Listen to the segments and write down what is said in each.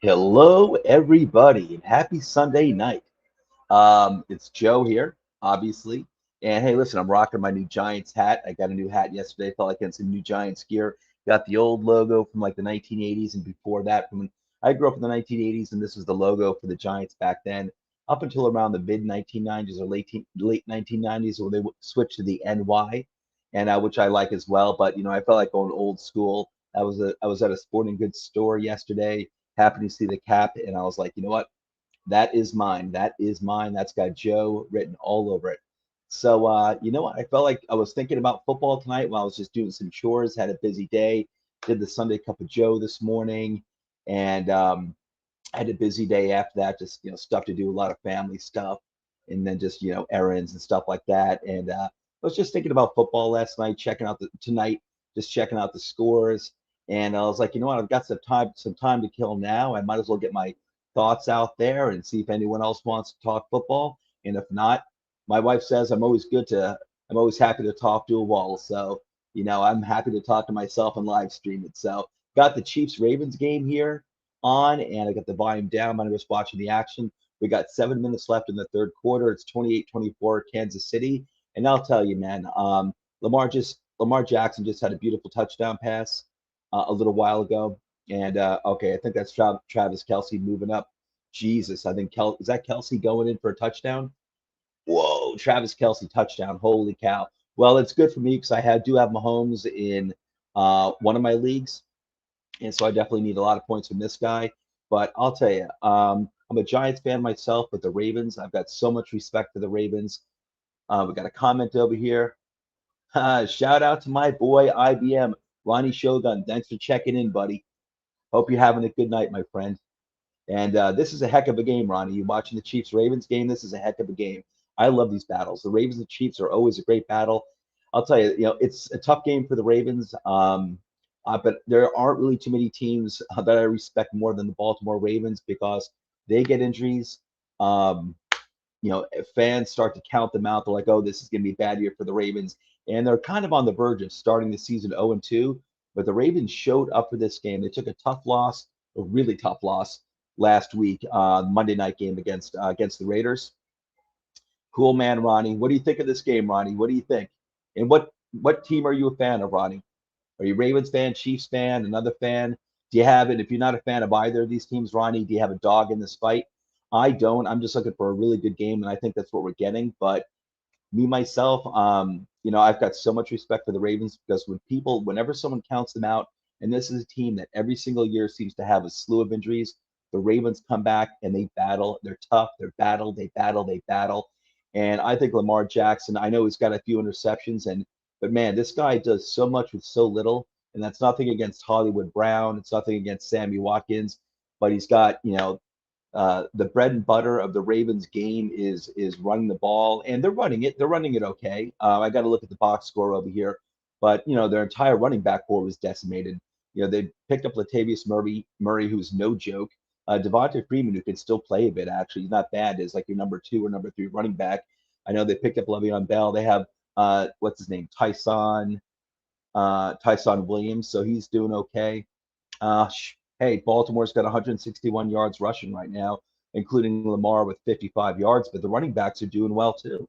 Hello, everybody, and happy Sunday night. It's Joe here, obviously. And hey, listen, I'm rocking my new Giants hat. I got a new hat yesterday. Felt like getting some new Giants gear. Got the old logo from like the 1980s, and before that, from when I grew up in the 1980s, and this was the logo for the Giants back then, up until around the mid 1990s or late 1990s, when they switched to the NY, and which I like as well. But I felt like going old school. I was at a sporting goods store yesterday, happened to see the cap, and I was like, you know what? That is mine. That is mine. That's got Joe written all over it. So, what? I felt like I was thinking about football tonight while I was just doing some chores, had a busy day, did the Sunday Cup of Joe this morning, and I had a busy day after that, just, stuff to do, a lot of family stuff, and then just, errands and stuff like that. And I was just thinking about football last night, tonight, just checking out the scores. And I was like, you know what? I've got some time to kill now. I might as well get my thoughts out there and see if anyone else wants to talk football. And if not, my wife says I'm always happy to talk to a wall. So, I'm happy to talk to myself and live stream it. So, got the Chiefs Ravens game here on, and I got the volume down. I'm just watching the action. We got 7 minutes left in the third quarter. It's 28-24 Kansas City. And I'll tell you, man, Lamar Jackson just had a beautiful touchdown pass a little while ago. And okay, I think that's Travis Kelsey moving up. Jesus, I think is that Kelsey going in for a touchdown? Whoa, Travis Kelsey touchdown. Holy cow. Well, it's good for me because do have Mahomes in one of my leagues, and so I definitely need a lot of points from this guy. But I'll tell you, I'm a Giants fan myself, but the Ravens, I've got so much respect for the Ravens. We got a comment over here. Shout out to my boy IBM, Ronnie Shogun. Thanks for checking in, buddy. Hope you're having a good night, my friend. And this is a heck of a game, Ronnie. You watching the Chiefs Ravens game? This is a heck of a game. I love these battles. The Ravens and Chiefs are always a great battle. I'll tell you, it's a tough game for the Ravens. But there aren't really too many teams that I respect more than the Baltimore Ravens because they get injuries. Um, if fans start to count them out, they're like, oh, this is going to be a bad year for the Ravens. And they're kind of on the verge of starting the season 0-2. But the Ravens showed up for this game. They took a tough loss, a really tough loss last week, Monday night game against the Raiders. Cool, man, Ronnie. What do you think of this game, Ronnie? What do you think? And what team are you a fan of, Ronnie? Are you Ravens fan, Chiefs fan, another fan? Do you have it? If you're not a fan of either of these teams, Ronnie, do you have a dog in this fight? I don't. I'm just looking for a really good game, and I think that's what we're getting. But me myself, I've got so much respect for the Ravens because whenever someone counts them out, and this is a team that every single year seems to have a slew of injuries, the Ravens come back and they battle. They're tough. They battle. They battle. And I think Lamar Jackson. I know he's got a few interceptions, but man, this guy does so much with so little. And that's nothing against Hollywood Brown. It's nothing against Sammy Watkins, but he's got the bread and butter of the Ravens game is running the ball, and they're running it. They're running it okay. I got to look at the box score over here, but their entire running back core was decimated. They picked up Latavius Murray, who's no joke. Devonta Freeman, who can still play a bit, actually, he's not bad. Is like your number two or number three running back. I know they picked up Le'Veon Bell. They have what's his name, Tyson Williams, so he's doing okay. Hey, Baltimore's got 161 yards rushing right now, including Lamar with 55 yards, but the running backs are doing well too.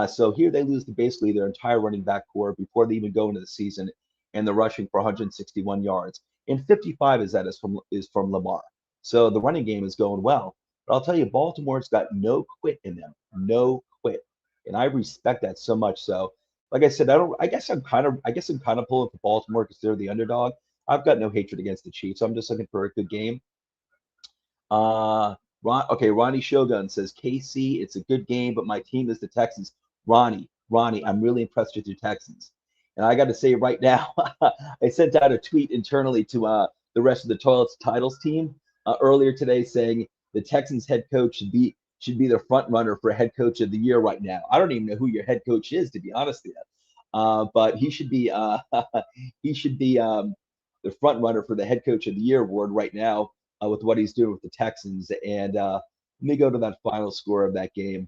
So here they lose basically their entire running back core before they even go into the season, and they're rushing for 161 yards. And 55 is from Lamar. So the running game is going well. But I'll tell you, Baltimore's got no quit in them, no quit, and I respect that so much. So, like I said, I don't. I guess I'm kind of pulling for Baltimore because they're the underdog. I've got no hatred against the Chiefs. I'm just looking for a good game. Okay, Ronnie Shogun says KC, it's a good game, but my team is the Texans. Ronnie, I'm really impressed with your Texans. And I got to say right now, I sent out a tweet internally to the rest of the Toilets Titles team earlier today saying the Texans head coach should be the front runner for head coach of the year right now. I don't even know who your head coach is, to be honest with you. But he should be the front runner for the head coach of the year award right now with what he's doing with the Texans. And let me go to that final score of that game.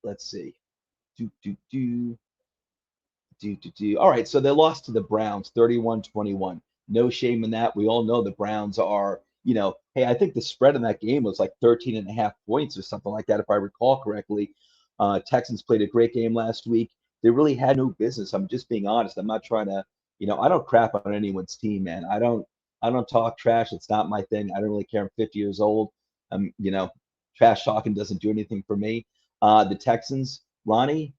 Let's see. Do, do, do, do. All right, so they lost to the Browns 31-21. No shame in that. We all know the Browns are, hey, I think the spread in that game was like 13 and a half points or something like that, if I recall correctly. Texans played a great game last week. They really had no business. I'm just being honest. I'm not trying to, I don't crap on anyone's team, man. I don't talk trash. It's not my thing. I don't really care. I'm 50 years old. Trash talking doesn't do anything for me. The Texans, Ronnie,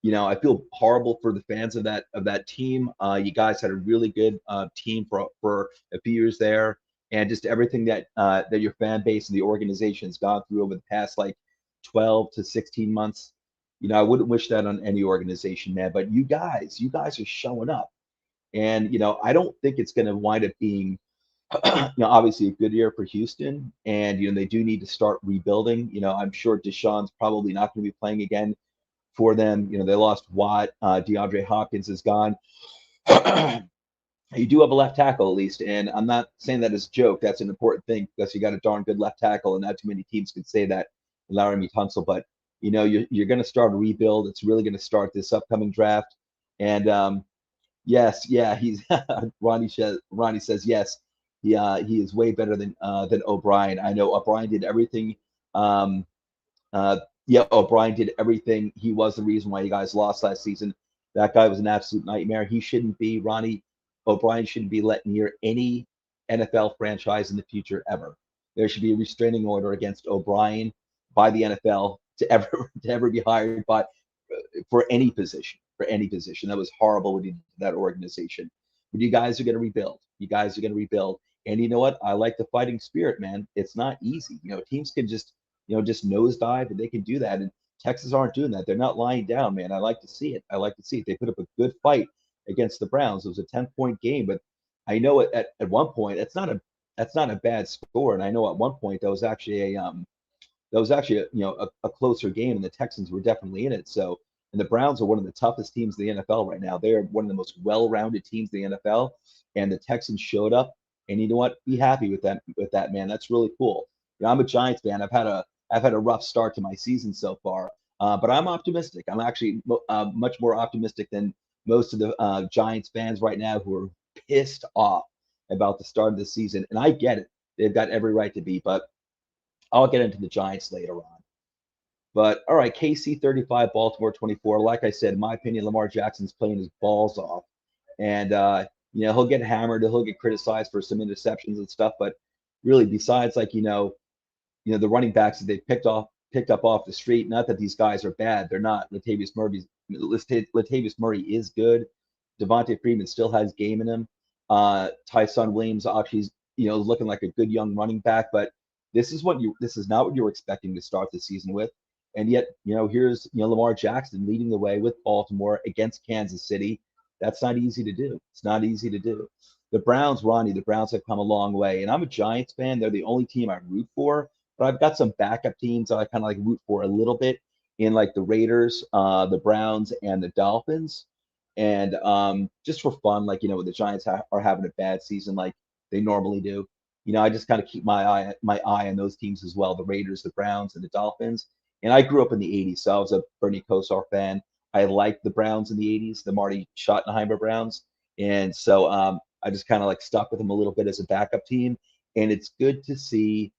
I feel horrible for the fans of that team. You guys had a really good team for a few years there, and just everything that your fan base and the organization has gone through over the past like 12 to 16 months. I wouldn't wish that on any organization, man. But you guys are showing up, and I don't think it's going to wind up being obviously a good year for Houston, and they do need to start rebuilding. I'm sure Deshaun's probably not going to be playing again for them. They lost Watt. DeAndre Hopkins is gone. You do have a left tackle at least, and I'm not saying that as a joke. That's an important thing because you got a darn good left tackle, and not too many teams can say that. Laramie Tunsil, but you're going to start a rebuild. It's really going to start this upcoming draft, and yes, yeah, he's Ronnie says yes. He is way better than O'Brien. I know O'Brien did everything. Um, yeah, O'Brien did everything. He was the reason why you guys lost last season. That guy was an absolute nightmare. He shouldn't be, Ronnie. O'Brien shouldn't be let near any NFL franchise in the future ever. There should be a restraining order against O'Brien by the NFL to ever to ever be hired by for any position. For any position, that was horrible what he did to that organization. But you guys are going to rebuild. You guys are going to rebuild. And you know what? I like the fighting spirit, man. It's not easy. Teams can just nosedive, and they can do that. And Texas aren't doing that. They're not lying down, man. I like to see it. I like to see it. They put up a good fight against the Browns. It was a 10-point game, but I know at one point that's not a bad score. And I know at one point that was actually a closer game, and the Texans were definitely in it. So, and the Browns are one of the toughest teams in the NFL right now. They are one of the most well-rounded teams in the NFL, and the Texans showed up. And you know what? Be happy with that, man. That's really cool. I'm a Giants fan. I've had a rough start to my season so far, but I'm optimistic. I'm actually much more optimistic than most of the Giants fans right now who are pissed off about the start of the season. And I get it; they've got every right to be. But I'll get into the Giants later on. But all right, KC 35, Baltimore 24. Like I said, in my opinion, Lamar Jackson's playing his balls off, and he'll get hammered, he'll get criticized for some interceptions and stuff. But really, besides like the running backs that they picked up off the street. Not that these guys are bad; they're not. Latavius Murray is good. Devontae Freeman still has game in him. Tyson Williams actually, looking like a good young running back, but this is not what you were expecting to start the season with. And yet, here's Lamar Jackson leading the way with Baltimore against Kansas City. That's not easy to do. It's not easy to do. The Browns, Ronnie, the Browns have come a long way, and I'm a Giants fan. They're the only team I root for, but I've got some backup teams that I kind of like root for a little bit in like the Raiders, the Browns, and the Dolphins. And just for fun, like the Giants are having a bad season like they normally do. I just kind of keep my eye on those teams as well, the Raiders, the Browns, and the Dolphins. And I grew up in the 80s, so I was a Bernie Kosar fan. I liked the Browns in the 80s, the Marty Schottenheimer Browns. And so I just kind of like stuck with them a little bit as a backup team. And it's good to see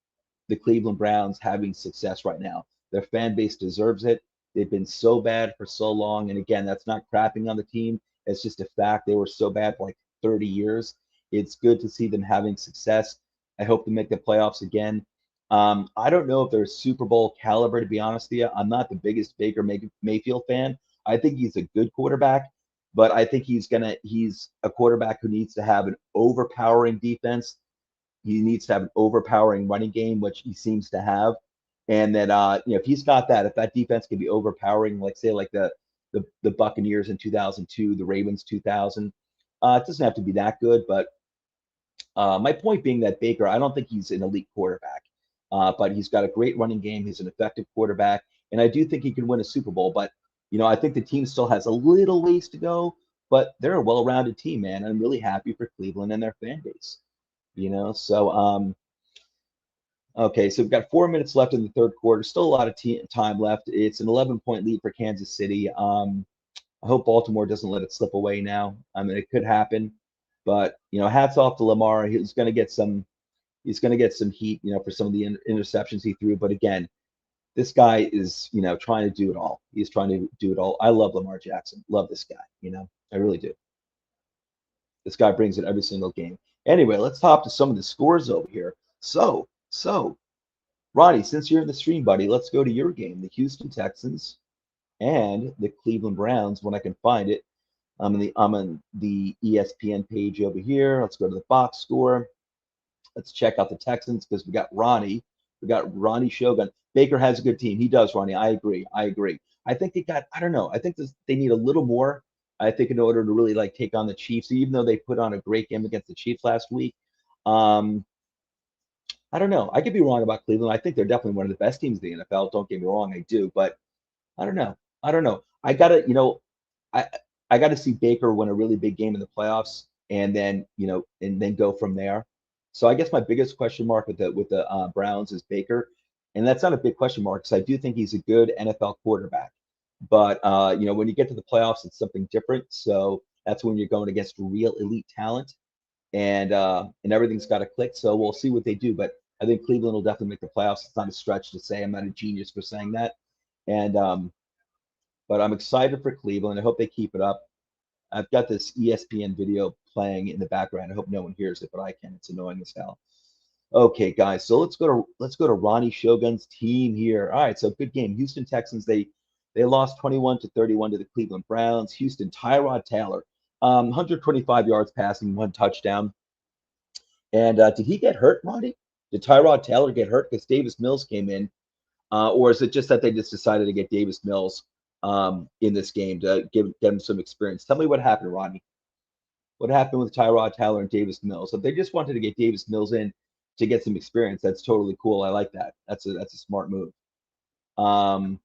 the Cleveland Browns having success right now. Their fan base deserves it. They've been so bad for so long. And again, that's not crapping on the team. It's just a fact. They were so bad for like 30 years. It's good to see them having success. I hope to make the playoffs again. I don't know if they're Super Bowl caliber, to be honest with you. I'm not the biggest Baker Mayfield fan. I think he's a good quarterback, but I think he's a quarterback who needs to have an overpowering defense. He needs to have an overpowering running game, which he seems to have. And that if he's got that, if that defense can be overpowering, like say like the Buccaneers in 2002, the Ravens 2000, it doesn't have to be that good. But my point being that Baker, I don't think he's an elite quarterback, but he's got a great running game. He's an effective quarterback, and I do think he can win a Super Bowl. But I think the team still has a little ways to go, but they're a well-rounded team, man. I'm really happy for Cleveland and their fan base. So okay, so we've got 4 minutes left in the third quarter. Still a lot of time left. It's an 11-point lead for Kansas City. I hope Baltimore doesn't let it slip away now. I mean, it could happen, but hats off to Lamar. He's going to get some. He's going to get some heat, for some of the interceptions he threw. But again, this guy is, trying to do it all. He's trying to do it all. I love Lamar Jackson. Love this guy. I really do. This guy brings it every single game. Anyway, let's hop to some of the scores over here. So, Ronnie, since you're in the stream, buddy, let's go to your game, the Houston Texans and the Cleveland Browns, when I can find it. I'm on the ESPN page over here. Let's go to the box score. Let's check out the Texans because we got Ronnie. We got Ronnie Shogun. Baker has a good team. He does, Ronnie. I agree. I think I don't know. I think they need a little more. I think in order to really like take on the Chiefs, even though they put on a great game against the Chiefs last week. I don't know. I could be wrong about Cleveland. I think they're definitely one of the best teams in the NFL. Don't get me wrong, I do, but I don't know. I gotta, I I gotta see Baker win a really big game in the playoffs, and then and then go from there. So I guess my biggest question mark with the Browns is Baker, and that's not a big question mark because I do think he's a good NFL quarterback. But when you get to the playoffs, it's something different. So that's when you're going against real elite talent, and everything's got to click. So we'll see what they do. But I think Cleveland will definitely make the playoffs. It's not a stretch to say. I'm not a genius for saying that. And but I'm excited for Cleveland. I hope they keep it up. I've got this ESPN video playing in the background. I hope no one hears it, but I can. It's annoying as hell. Okay, guys. So let's go to Ronnie Shogun's team here. All right, so good game. Houston Texans, they lost 21-31 to the Cleveland Browns. Houston, Tyrod Taylor, 125 yards passing, 1 touchdown. And did he get hurt, Ronnie? Did Tyrod Taylor get hurt because Davis Mills came in? Or is it just that they just decided to get Davis Mills in this game to get him some experience? Tell me what happened, Rodney. What happened with Tyrod Taylor and Davis Mills? If they just wanted to get Davis Mills in to get some experience, that's totally cool. I like that. That's a smart move. Um,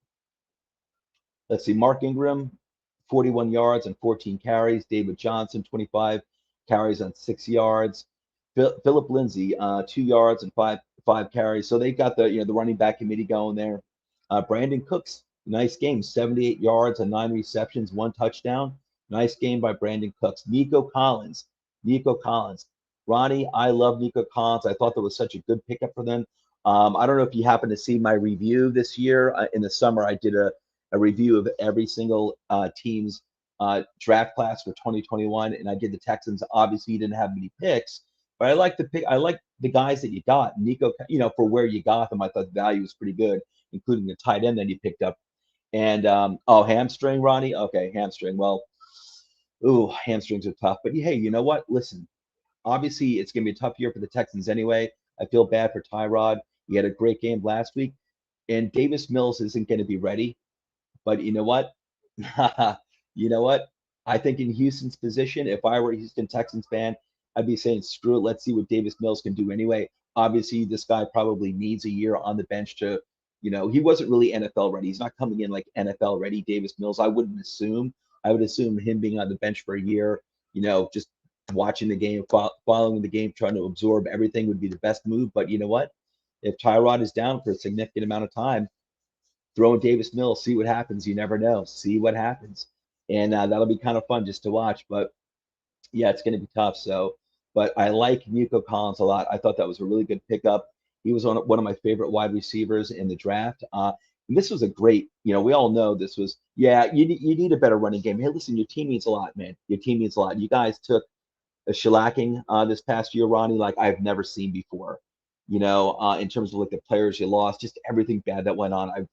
let's see. Mark Ingram, 41 yards and 14 carries. David Johnson, 25 carries on 6 yards. Philip Lindsay, 2 yards and five carries. So they got the running back committee going there. Brandon Cooks, nice game, 78 yards and 9 receptions, 1 touchdown. Nice game by Brandon Cooks. Nico Collins. Ronnie, I love Nico Collins. I thought that was such a good pickup for them. I don't know if you happen to see my review this year. In the summer, I did a review of every single team's draft class for 2021, and I did the Texans. Obviously, you didn't have many picks, but I like the pick. I like the guys that you got. Nico, for where you got them, I thought the value was pretty good, including the tight end that you picked up. And hamstring, Ronnie. Okay, hamstring. Well, hamstrings are tough. But hey, you know what? Listen, obviously it's going to be a tough year for the Texans anyway. I feel bad for Tyrod. He had a great game last week, and Davis Mills isn't going to be ready. But you know what? I think in Houston's position, if I were a Houston Texans fan, I'd be saying, screw it. Let's see what Davis Mills can do anyway. Obviously, this guy probably needs a year on the bench to, he wasn't really NFL ready. He's not coming in like NFL ready, Davis Mills. I wouldn't assume. I would assume him being on the bench for a year, just watching the game, following the game, trying to absorb everything would be the best move. But you know what? If Tyrod is down for a significant amount of time, throw in Davis Mills, see what happens. You never know. See what happens. And that'll be kind of fun just to watch. But yeah, it's going to be tough. So, but I like Nico Collins a lot. I thought that was a really good pickup. He was one of my favorite wide receivers in the draft. And this was a great, we all know this was, you need a better running game. Hey, listen, your team means a lot, man. Your team means a lot. You guys took a shellacking this past year, Ronnie, like I've never seen before. In terms of like the players you lost, just everything bad that went on.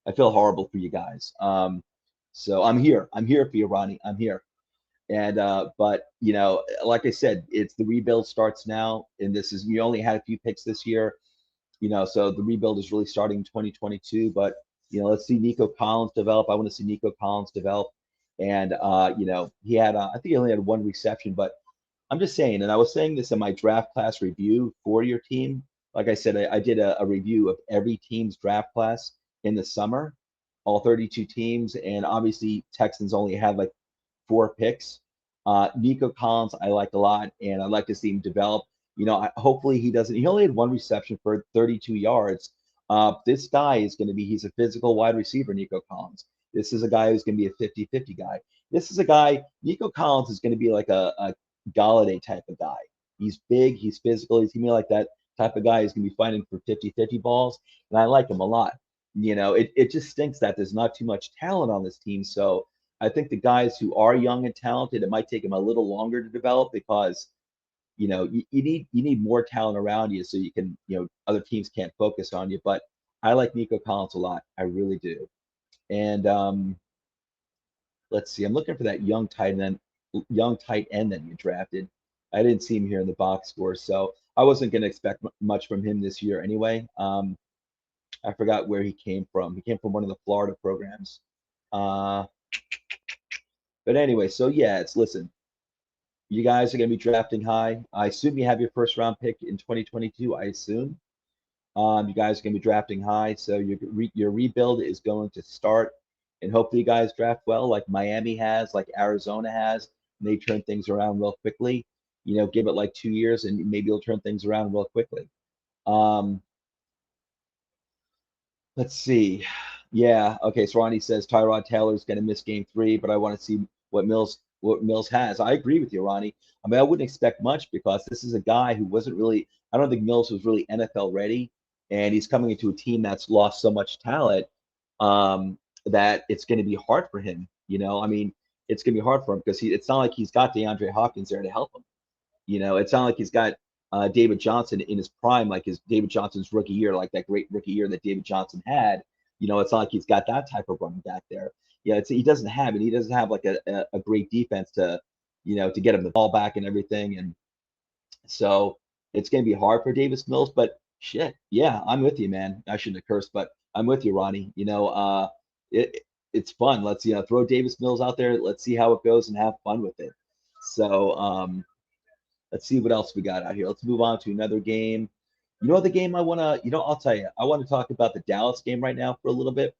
I feel horrible for you guys. So I'm here. I'm here for you, Ronnie. I'm here. And but like I said, it's the rebuild starts now, and you only had a few picks this year, so the rebuild is really starting in 2022. But let's see Nico Collins develop. I want to see Nico Collins develop, and he had I think he only had 1 reception, but I'm just saying, and I was saying this in my draft class review for your team. Like I said, I did a review of every team's draft class in the summer, all 32 teams, and obviously Texans only had like 4 picks. Nico Collins, I like a lot, and I'd like to see him develop. Hopefully he doesn't. He only had 1 reception for 32 yards. This guy is going to be, he's a physical wide receiver, Nico Collins. This is a guy who's going to be a 50-50 guy. This is a guy, Nico Collins is going to be like a Galladay type of guy. He's big, he's physical, he's going to be like that type of guy who's going to be fighting for 50-50 balls, and I like him a lot. It just stinks that there's not too much talent on this team. So I think the guys who are young and talented, it might take them a little longer to develop because you need more talent around you so you can other teams can't focus on you. But I like Nico Collins a lot. I really do. And let's see. I'm looking for that young tight end that you drafted. I didn't see him here in the box score, so I wasn't going to expect much from him this year anyway. I forgot where he came from. He came from one of the Florida programs. Uh, but anyway, so yeah, listen. You guys are going to be drafting high. I assume you have your first round pick in 2022. I assume. You guys are going to be drafting high, so your rebuild is going to start, and hopefully you guys draft well, like Miami has, like Arizona has, and they turn things around real quickly. Give it like 2 years, and maybe you'll turn things around real quickly. Um, let's see. Yeah, okay. So Ronnie says Tyrod Taylor's going to miss Game 3, but I want to see what Mills has. I agree with you, Ronnie. I mean, I wouldn't expect much because this is a guy who wasn't really. I don't think Mills was really NFL ready, and he's coming into a team that's lost so much talent that it's going to be hard for him. I mean, it's going to be hard for him because it's not like he's got DeAndre Hopkins there to help him. It's not like he's got David Johnson in his prime, like his David Johnson's rookie year, like that great rookie year that David Johnson had. It's not like he's got that type of running back there. Yeah, he doesn't have it. He doesn't have like a great defense to get him the ball back and everything. And so it's going to be hard for Davis Mills. But shit, yeah, I'm with you, man. I shouldn't have cursed, but I'm with you, Ronnie. It's fun. Let's throw Davis Mills out there. Let's see how it goes and have fun with it. So let's see what else we got out here. Let's move on to another game. The game I want to, I'll tell you, I want to talk about the Dallas game right now for a little bit.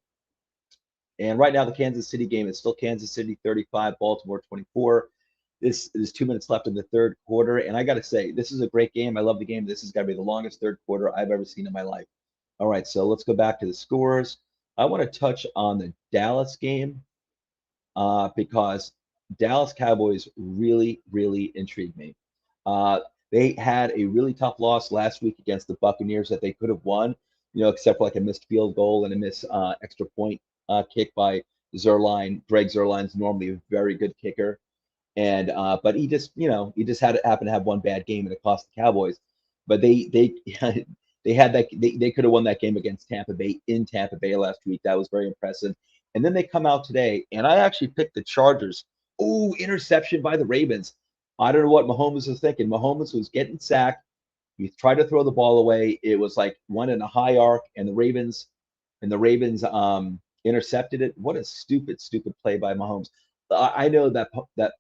And right now, the Kansas City game is still Kansas City 35, Baltimore 24. There's 2 minutes left in the third quarter. And I got to say, this is a great game. I love the game. This is going to be the longest third quarter I've ever seen in my life. All right, so let's go back to the scores. I want to touch on the Dallas game because Dallas Cowboys really, really intrigued me. They had a really tough loss last week against the Buccaneers that they could have won, except for like a missed field goal and a missed extra point kick by Zuerlein. Greg Zuerlein's normally a very good kicker, and but he just happened to have one bad game and it cost the Cowboys. But they they had that they could have won that game against Tampa Bay in Tampa Bay last week. That was very impressive. And then they come out today, and I actually picked the Chargers. Oh, interception by the Ravens. I don't know what Mahomes was thinking. Mahomes was getting sacked. He tried to throw the ball away. It was like one in a high arc, and the Ravens intercepted it. What a stupid, stupid play by Mahomes. I know that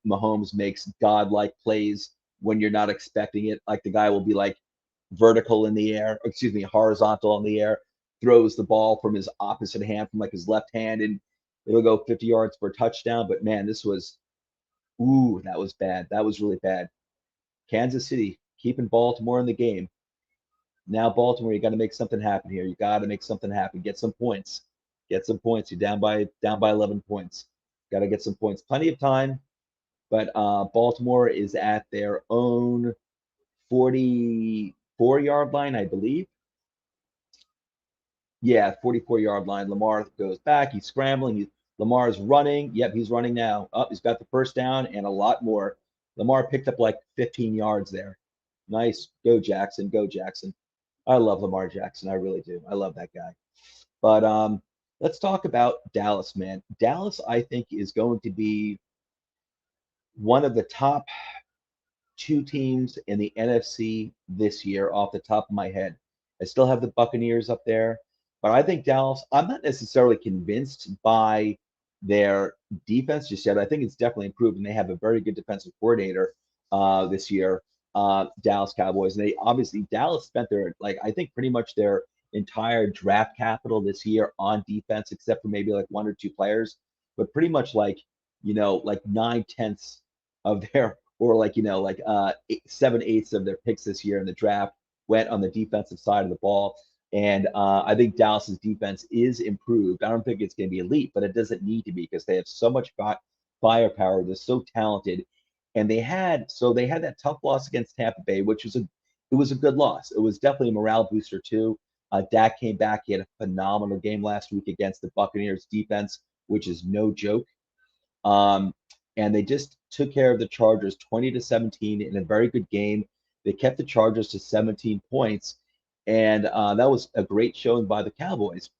Mahomes makes godlike plays when you're not expecting it. Like the guy will be like vertical in the air, excuse me, horizontal in the air, throws the ball from his opposite hand, from like his left hand, and it'll go 50 yards for a touchdown. But man, that was bad. That was really bad. Kansas City keeping Baltimore in the game. Now, Baltimore, you got to make something happen here. You got to make something happen. Get some points. Get some points. You're down by 11 points. Got to get some points. Plenty of time, but Baltimore is at their own 44-yard line, I believe. Yeah, 44-yard line. Lamar goes back. He's scrambling. Lamar's running. Yep, he's running now. Oh, he's got the first down and a lot more. Lamar picked up like 15 yards there. Nice. Go Jackson. Go Jackson. I love Lamar Jackson. I really do. I love that guy. But let's talk about Dallas, man. Dallas, I think, is going to be one of the top two teams in the NFC this year off the top of my head. I still have the Buccaneers up there, but I think Dallas, I'm not necessarily convinced by their defense just yet. I think it's definitely improved, and they have a very good defensive coordinator this year, Dallas Cowboys. And Dallas spent I think pretty much their entire draft capital this year on defense, except for maybe like one or two players, but pretty much like 9/10 of their or like 7/8 of their picks this year in the draft went on the defensive side of the ball. And I think Dallas's defense is improved. I don't think it's going to be elite, but it doesn't need to be because they have so much firepower. They're so talented, and they had that tough loss against Tampa Bay, which was it was a good loss. It was definitely a morale booster too. Dak came back. He had a phenomenal game last week against the Buccaneers defense, which is no joke. Um, and they just took care of the Chargers 20-17 in a very good game. They kept the Chargers to 17 points, and that was a great showing by the Cowboys.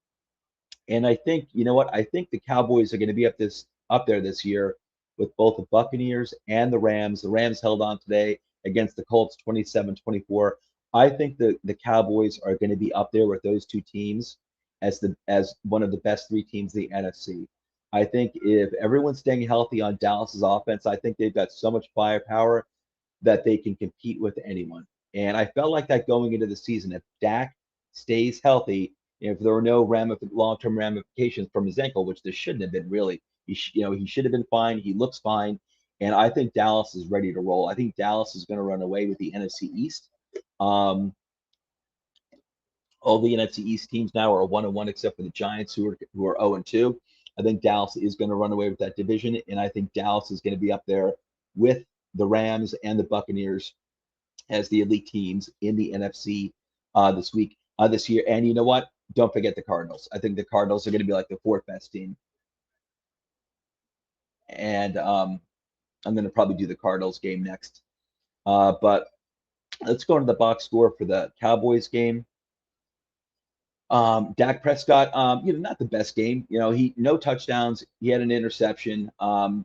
And I think, you know what? I think the Cowboys are going to be up there this year with both the Buccaneers and the Rams. The Rams held on today against the Colts 27-24. I think the Cowboys are going to be up there with those two teams as one of the best three teams in the NFC. I think if everyone's staying healthy on Dallas's offense, I think they've got so much firepower that they can compete with anyone. And I felt like that going into the season. If Dak stays healthy, if there were no long-term ramifications from his ankle, which there shouldn't have been really, he should have been fine. He looks fine, and I think Dallas is ready to roll. I think Dallas is going to run away with the NFC East. Um, all the NFC East teams now are 1-1 except for the Giants, who are 0-2. I think Dallas is going to run away with that division, and I think Dallas is going to be up there with the Rams and the Buccaneers as the elite teams in the NFC this year. And you know what? Don't forget the Cardinals. I think the Cardinals are going to be like the fourth best team. And I'm going to probably do the Cardinals game next. But let's go into the box score for the Cowboys game. Dak Prescott, not the best game. He no touchdowns. He had an interception. But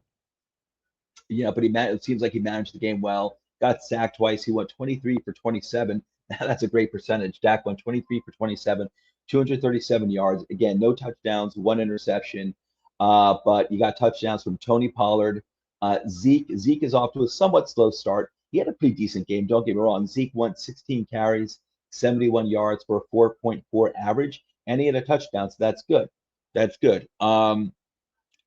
it seems like he managed the game well. Got sacked twice. He went 23 for 27. That's a great percentage. Dak went 23 for 27, 237 yards. Again, no touchdowns, one interception. But you got touchdowns from Tony Pollard. Zeke is off to a somewhat slow start. He had a pretty decent game. Don't get me wrong. Zeke went 16 carries, 71 yards for a 4.4 average, and he had a touchdown. So that's good. That's good. And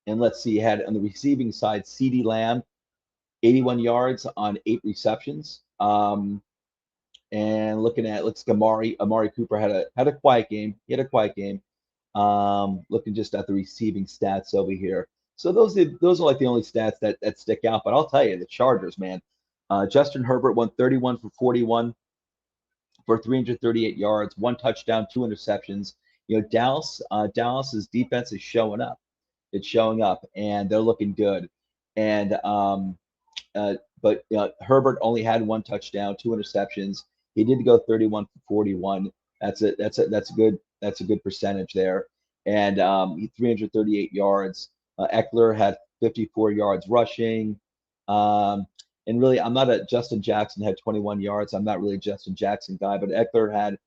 let's see, he had on the receiving side, CeeDee Lamb, 81 yards on 8 receptions. And looks like Amari Cooper had a quiet game. He had a quiet game. Looking just at the receiving stats over here. So those are like the only stats that stick out. But I'll tell you, the Chargers, man. Justin Herbert went 31 for 41 for 338 yards, 1 touchdown, 2 interceptions. Dallas's defense is showing up. It's showing up, and they're looking good. And but Herbert only had 1 touchdown, 2 interceptions. He did go 31 for 41. That's a good percentage there. And 338 yards. Eckler had 54 yards rushing. And really, I'm not a Justin Jackson had 21 yards. I'm not really a Justin Jackson guy, but Eckler had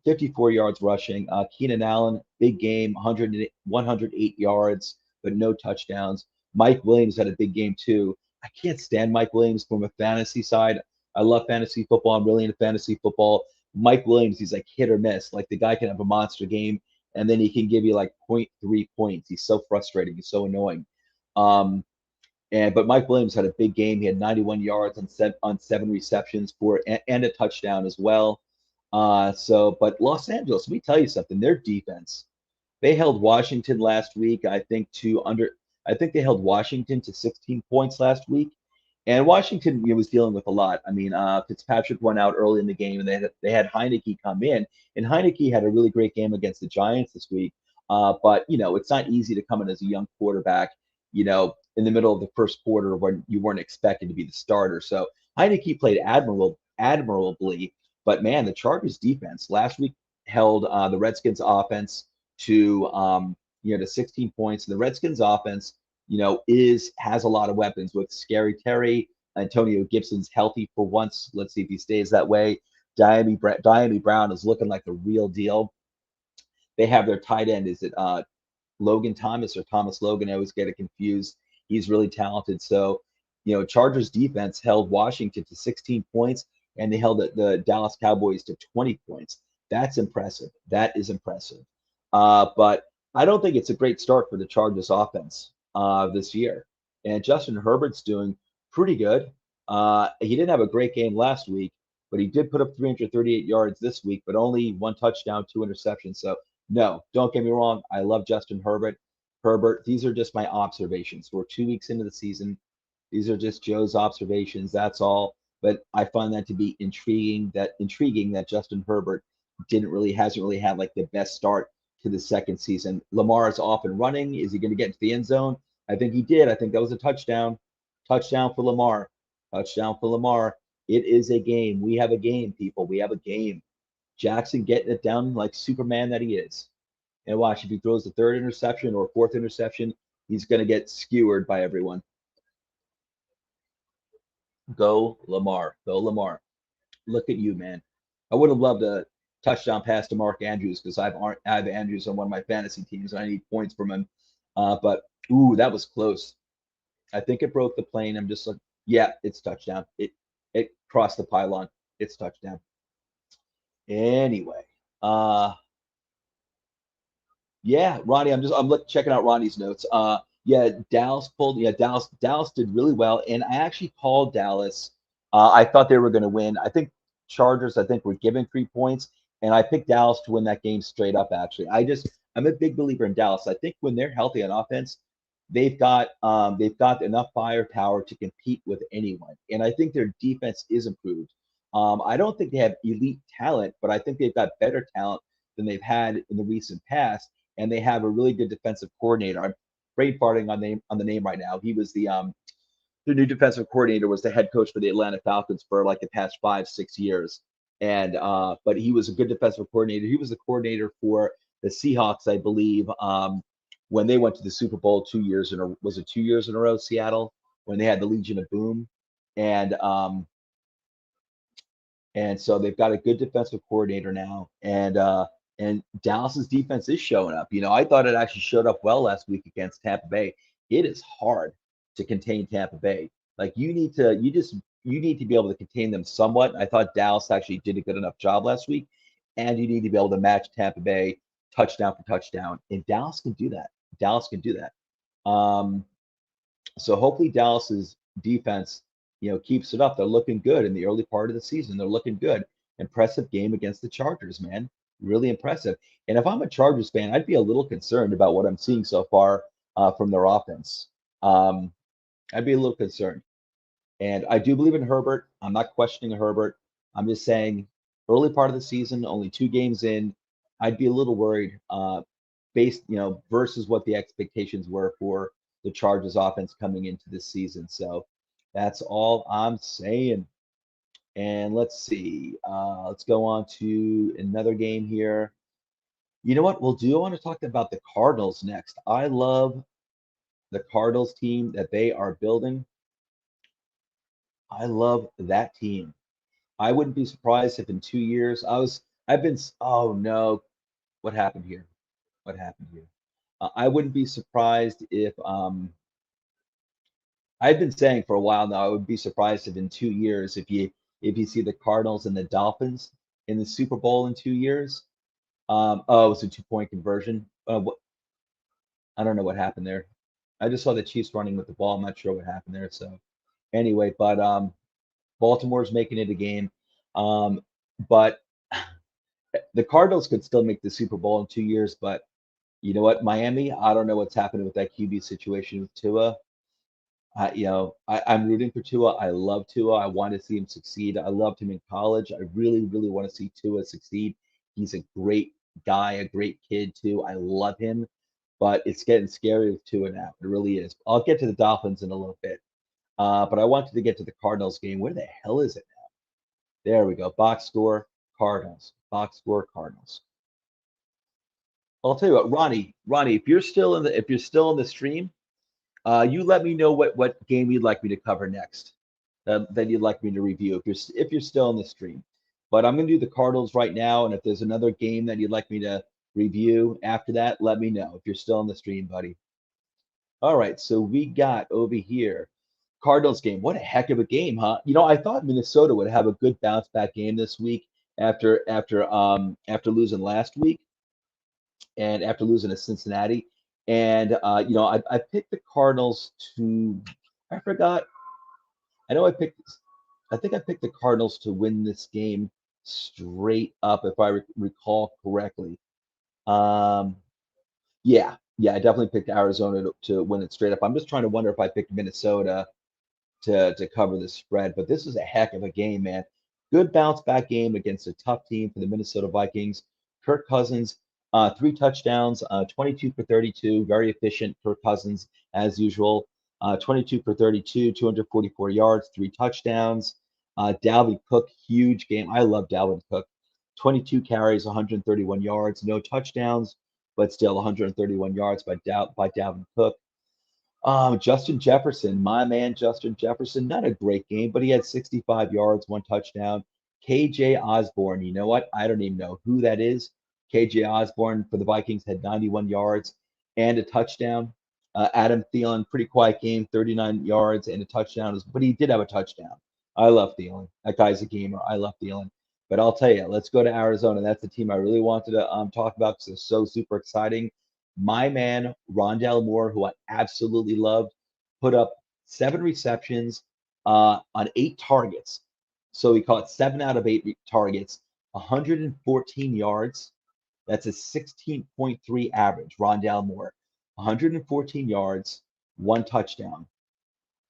54 yards rushing. Keenan Allen, big game, 108 yards, but no touchdowns. Mike Williams had a big game too. I can't stand Mike Williams from a fantasy side. I love fantasy football. I'm really into fantasy football. Mike Williams, he's like hit or miss. Like the guy can have a monster game, and then he can give you like 0.3 points. He's so frustrating. He's so annoying. But Mike Williams had a big game. He had 91 yards on 7 receptions and a touchdown as well. But Los Angeles, let me tell you something. Their defense, they held Washington last week. I think they held Washington to 16 points last week. And Washington was dealing with a lot. I mean, Fitzpatrick went out early in the game, and they had Heinicke come in, and Heinicke had a really great game against the Giants this week. But it's not easy to come in as a young quarterback, in the middle of the first quarter when you weren't expected to be the starter. So Heinicke played admirably, but man, the Chargers defense last week held the Redskins offense to 16 points. The Redskins offense, has a lot of weapons with Scary Terry. Antonio Gibson's healthy for once. Let's see if he stays that way. Dyami Brown is looking like the real deal. They have their tight end. Is it Logan Thomas or Thomas Logan? I always get it confused. He's really talented. So, Chargers defense held Washington to 16 points, and they held the Dallas Cowboys to 20 points. That's impressive. That is impressive. But I don't think it's a great start for the Chargers offense this year. And Justin Herbert's doing pretty good. He didn't have a great game last week, but he did put up 338 yards this week, but only 1 touchdown, 2 interceptions. So no, don't get me wrong. I love Justin Herbert. These are just my observations. We're 2 weeks into the season. These are just Joe's observations. That's all. but I find that to be intriguing. That Justin Herbert hasn't really had like the best start to the second season. Lamar is off and running. Is he going to get into the end zone? I think he did. I think that was a touchdown. Touchdown for Lamar. Touchdown for Lamar. It is a game. We have a game, people. We have a game. Jackson getting it down like Superman that he is. And watch, if he throws the third interception or fourth interception, he's going to get skewered by everyone. Go Lamar. Go Lamar. Look at you, man. I would have loved a touchdown pass to Mark Andrews because I have Andrews on one of my fantasy teams and I need points from him. But ooh, that was close. I think it broke the plane. I'm just like, yeah, it's touchdown. It crossed the pylon. It's touchdown. Anyway, yeah, Ronnie, I'm checking out Ronnie's notes. Yeah, Dallas did really well, and I actually called Dallas. I thought they were going to win. I think Chargers, I think, were given 3 points, and I picked Dallas to win that game straight up. Actually, I'm a big believer in Dallas. I think when they're healthy on offense, they've got enough firepower to compete with anyone, and I think their defense is improved. I don't think they have elite talent, but I think they've got better talent than they've had in the recent past, and they have a really good defensive coordinator. I'm brain farting on the name right now. He was the new defensive coordinator, was the head coach for the Atlanta Falcons for like the past 5-6 years, and but he was a good defensive coordinator. He was the coordinator for the Seahawks, I believe, when they went to the Super Bowl 2 years in a was it 2 years in a row, Seattle, when they had the Legion of Boom, and so they've got a good defensive coordinator now, and Dallas's defense is showing up. I thought it actually showed up well last week against Tampa Bay. It is hard to contain Tampa Bay. Like you need to be able to contain them somewhat. I thought Dallas actually did a good enough job last week, and you need to be able to match Tampa Bay touchdown for touchdown, and Dallas can do that. Dallas can do that. Um, so hopefully Dallas's defense, keeps it up. They're looking good in the early part of the season. They're looking good. Impressive game against the Chargers, man. Really impressive. And if I'm a Chargers fan, I'd be a little concerned about what I'm seeing so far from their offense. Um, I'd be a little concerned. And I do believe in Herbert. I'm not questioning Herbert. I'm just saying, early part of the season, only 2 games in, I'd be a little worried, based, versus what the expectations were for the Chargers offense coming into this season. So that's all I'm saying. And let's see. Let's go on to another game here. You know what we'll do? I want to talk about the Cardinals next. I love the Cardinals team that they are building. I love that team. I wouldn't be surprised if in 2 years oh no, what happened here? What happened here? I wouldn't be surprised if I've been saying for a while now, I would be surprised if in 2 years, if you see the Cardinals and the Dolphins in the Super Bowl in 2 years. Oh, it was a 2 point conversion. I don't know what happened there. I just saw the Chiefs running with the ball. I'm not sure what happened there. So anyway, but Baltimore's making it a game. But the Cardinals could still make the Super Bowl in 2 years, but you know what, Miami, I don't know what's happening with that QB situation with Tua. I'm rooting for Tua. I love Tua. I want to see him succeed. I loved him in college. I really, really want to see Tua succeed. He's a great guy, a great kid too. I love him, but it's getting scary with Tua now. It really is. I'll get to the Dolphins in a little bit, but I wanted to get to the Cardinals game. Where the hell is it now? There we go. Box score Cardinals. Box score Cardinals. I'll tell you what, Ronnie, if you're still in the stream, you let me know what game you'd like me to cover next. That you'd like me to review if you're still in the stream. But I'm gonna do the Cardinals right now, and if there's another game that you'd like me to review after that, let me know if you're still in the stream, buddy. All right, so we got over here Cardinals game. What a heck of a game, huh? I thought Minnesota would have a good bounce back game this week after losing last week and after losing to Cincinnati. And I picked the Cardinals to. I forgot. I know I think I picked the Cardinals to win this game straight up, if I recall correctly. Um, yeah, I definitely picked Arizona to win it straight up. I'm just trying to wonder if I picked Minnesota. to cover the spread. But this is a heck of a game, man. Good bounce back game against a tough team for the Minnesota Vikings. Kirk Cousins, 3 touchdowns, 22 for 32, very efficient. Kirk Cousins as usual. 22 for 32, 244 yards, 3 touchdowns. Dalvin Cook, huge game. I love Dalvin Cook. 22 carries, 131 yards, no touchdowns, but still 131 yards by Dalvin Cook. Justin Jefferson, my man, Justin Jefferson, not a great game, but he had 65 yards, 1 touchdown. KJ Osborne, you know what? I don't even know who that is. KJ Osborne for the Vikings had 91 yards and a touchdown. Adam Thielen, pretty quiet game, 39 yards and a touchdown, but he did have a touchdown. I love Thielen. That guy's a gamer. I love Thielen. But I'll tell you, let's go to Arizona. That's the team I really wanted to talk about because it's so super exciting. My man, Rondale Moore, who I absolutely loved, put up 7 receptions on 8 targets. So he caught 7 out of 8 targets, 114 yards. That's a 16.3 average. Rondale Moore, 114 yards, 1 touchdown.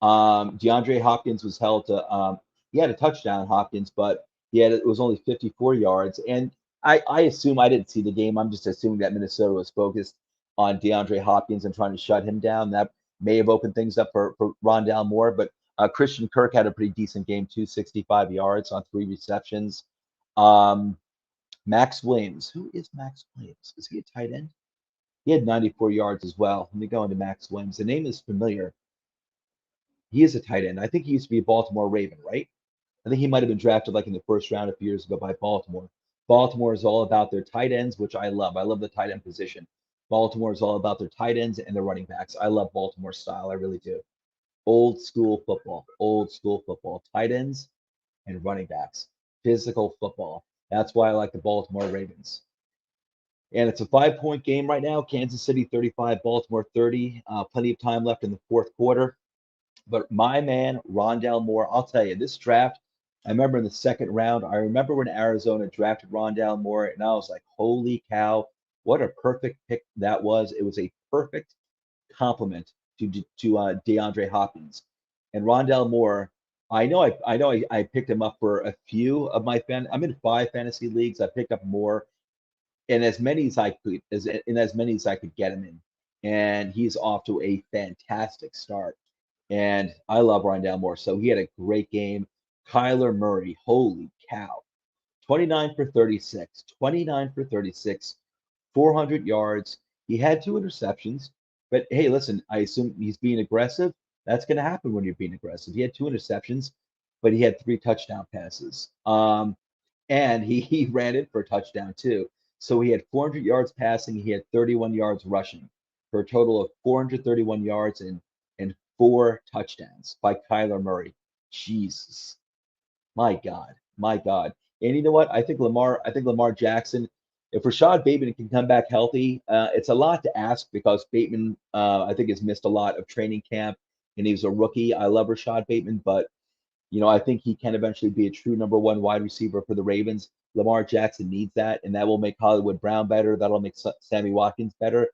DeAndre Hopkins was held to, he had a touchdown, Hopkins, but it was only 54 yards. And I assume I didn't see the game. I'm just assuming that Minnesota was focused on DeAndre Hopkins and trying to shut him down. That may have opened things up for Rondale Moore, but Christian Kirk had a pretty decent game, 265 yards on 3 receptions. Max Williams. Who is Max Williams? Is he a tight end? He had 94 yards as well. Let me go into Max Williams. The name is familiar. He is a tight end. I think he used to be a Baltimore Raven, right? I think he might have been drafted like in the first round a few years ago by Baltimore. Baltimore is all about their tight ends, which I love. I love the tight end position. Baltimore is all about their tight ends and their running backs. I love Baltimore style. I really do. Old school football, tight ends and running backs, physical football. That's why I like the Baltimore Ravens. And it's a 5-point game right now. Kansas City 35, Baltimore 30. Plenty of time left in the fourth quarter. But my man, Rondale Moore, I'll tell you, this draft, I remember in the second round, I remember when Arizona drafted Rondale Moore, and I was like, holy cow, what a perfect pick that was. It was a perfect complement to DeAndre Hopkins. And Rondale Moore, I picked him up for a few of my I'm in 5 fantasy leagues. I picked up more in as many as I could get him in. And he's off to a fantastic start. And I love Rondale Moore. So he had a great game. Kyler Murray, holy cow. 29 for 36, 400 yards. He had 2 interceptions. But hey, listen, I assume he's being aggressive. That's going to happen when you're being aggressive. He had 2 interceptions, but he had 3 touchdown passes. And he ran it for a touchdown too. So he had 400 yards passing. He had 31 yards rushing for a total of 431 yards and 4 touchdowns by Kyler Murray. Jesus. My God. My God. And you know what? I think Lamar Jackson, if Rashad Bateman can come back healthy, it's a lot to ask because Bateman, I think, has missed a lot of training camp and he's a rookie. I love Rashad Bateman, but I think he can eventually be a true #1 wide receiver for the Ravens. Lamar Jackson needs that, and that will make Hollywood Brown better. That'll make Sammy Watkins better.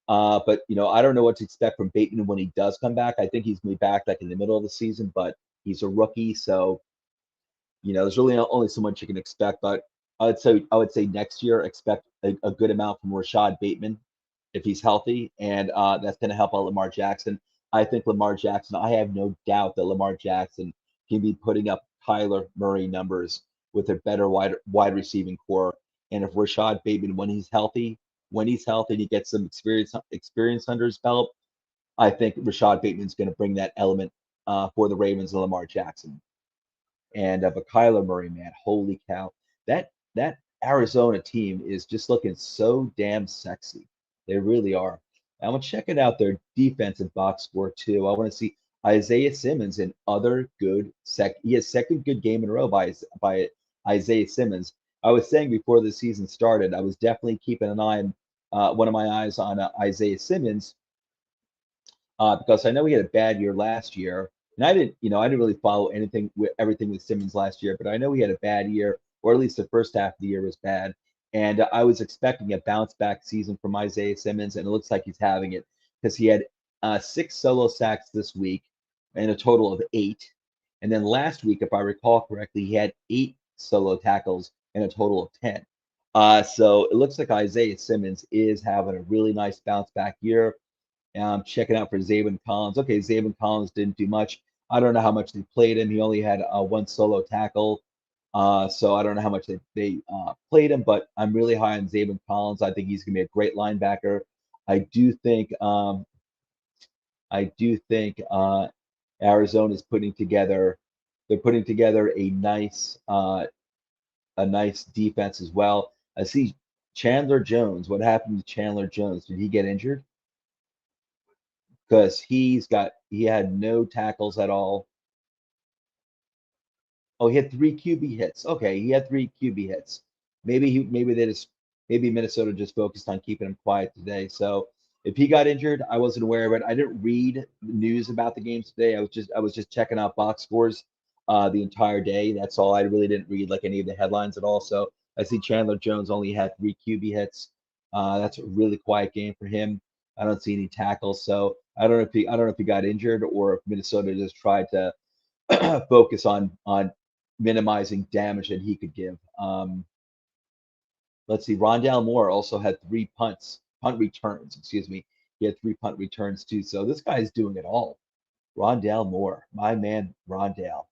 But I don't know what to expect from Bateman when he does come back. I think he's going to be back like in the middle of the season, but he's a rookie, so there's really only so much you can expect. But I would say next year expect a good amount from Rashad Bateman if he's healthy, and that's going to help out Lamar Jackson. I think Lamar Jackson. I have no doubt that Lamar Jackson can be putting up Kyler Murray numbers with a better wide receiving core. And if Rashad Bateman, when he's healthy, and he gets some experience under his belt, I think Rashad Bateman's going to bring that element for the Ravens and Lamar Jackson. And but Kyler Murray, man, holy cow, that Arizona team is just looking so damn sexy. They really are. I'm checking out their defensive box score too. I want to see Isaiah Simmons and other good he has second good game in a row by Isaiah Simmons. I was saying before the season started, I was definitely keeping an eye on one of my eyes on Isaiah Simmons because I know he had a bad year last year, and I didn't really follow everything with Simmons last year, but I know he had a bad year, or at least the first half of the year was bad. And I was expecting a bounce back season from Isaiah Simmons, and it looks like he's having it because he had 6 solo sacks this week and a total of 8. And then last week, if I recall correctly, he had 8 solo tackles and a total of 10. So it looks like Isaiah Simmons is having a really nice bounce back year. Checking out for Zaven Collins. Okay, Zaven Collins didn't do much. I don't know how much they played him. He only had 1 solo tackle. So I don't know how much they played him, but I'm really high on Zaven Collins. I think he's going to be a great linebacker. I do think Arizona's putting together. They're putting together a nice defense as well. I see Chandler Jones. What happened to Chandler Jones? Did he get injured? Because he had no tackles at all. Oh, he had 3 QB hits. Okay, he had 3 QB hits. Maybe Minnesota just focused on keeping him quiet today. So if he got injured, I wasn't aware of it. I didn't read the news about the games today. I was just checking out box scores the entire day. That's all. I really didn't read like any of the headlines at all. So I see Chandler Jones only had 3 QB hits. That's a really quiet game for him. I don't see any tackles. So I don't know if he got injured or if Minnesota just tried to focus on minimizing damage that he could give. Let's see. Rondale Moore also had 3 punt returns. Excuse me. He had 3 punt returns too. So this guy's doing it all. Rondale Moore, my man, Rondale.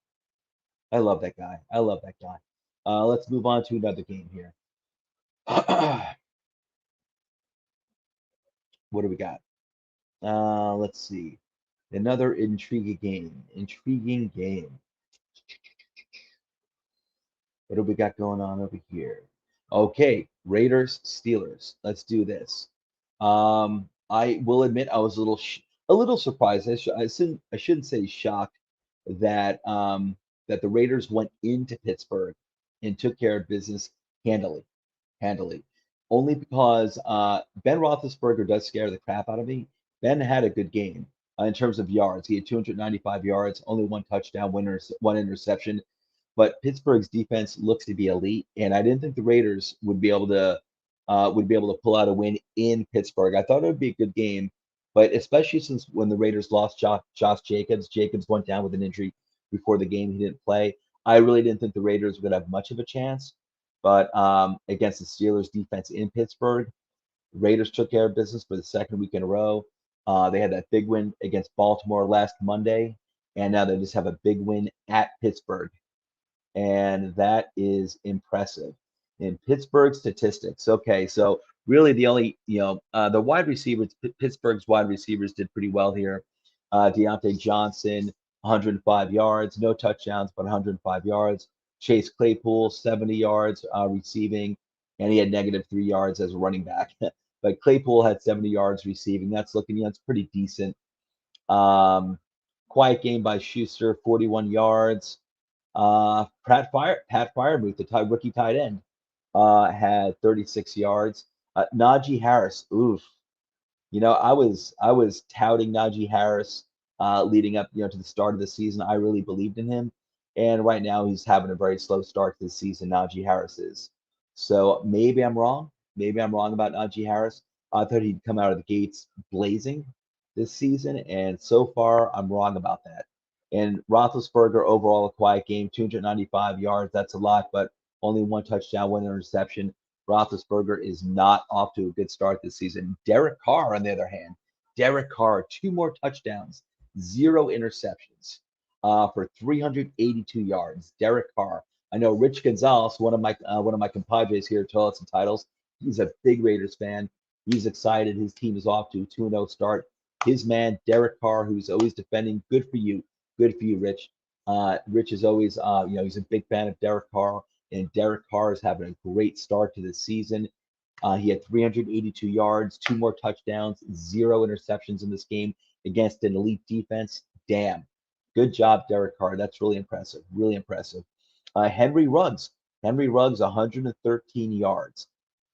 I love that guy. I love that guy. Let's move on to another game here. What do we got? Let's see. Another intriguing game. Intriguing game. What do we got going on over here? Okay, Raiders, Steelers. Let's do this. I will admit I was a little surprised. I shouldn't say shocked that that the Raiders went into Pittsburgh and took care of business handily, handily. Only because Ben Roethlisberger does scare the crap out of me. Ben had a good game in terms of yards. He had 295 yards, only 1 touchdown, one interception. But Pittsburgh's defense looks to be elite, and I didn't think the Raiders would be able to pull out a win in Pittsburgh. I thought it would be a good game, but especially since when the Raiders lost Josh Jacobs, Jacobs went down with an injury before the game. He didn't play. I really didn't think the Raiders would have much of a chance. But against the Steelers defense in Pittsburgh, the Raiders took care of business for the second week in a row. They had that big win against Baltimore last Monday, and now they just have a big win at Pittsburgh, and that is impressive. In Pittsburgh statistics, okay, so really the only, the wide receivers, Pittsburgh's wide receivers did pretty well here. Deontay Johnson, 105 yards, no touchdowns, but 105 yards. Chase Claypool, 70 yards receiving, and he had -3 yards as a running back. But Claypool had 70 yards receiving. That's pretty decent. Um, Quiet game by Schuster, 41 yards. Pat Freiermuth, the rookie tight end, had 36 yards. Najee Harris, oof. I was touting Najee Harris leading up, to the start of the season. I really believed in him, and right now he's having a very slow start to the season. Najee Harris is. So maybe I'm wrong. Maybe I'm wrong about Najee Harris. I thought he'd come out of the gates blazing this season, and so far I'm wrong about that. And Roethlisberger overall a quiet game, 295 yards. That's a lot, but only 1 touchdown, 1 interception. Roethlisberger is not off to a good start this season. Derek Carr, on the other hand, Derek Carr, 2 more touchdowns, 0 interceptions for 382 yards. Derek Carr. I know Rich Gonzalez, one of my compadres here at Toilets and Titles. He's a big Raiders fan. He's excited. His team is off to a 2-0 start. His man, Derek Carr, who's always defending. Good for you. Good for you, Rich. Rich is always, he's a big fan of Derek Carr, and Derek Carr is having a great start to the season. He had 382 yards, 2 more touchdowns, 0 interceptions in this game against an elite defense. Damn. Good job, Derek Carr. That's really impressive. Really impressive. Henry Ruggs. Henry Ruggs, 113 yards.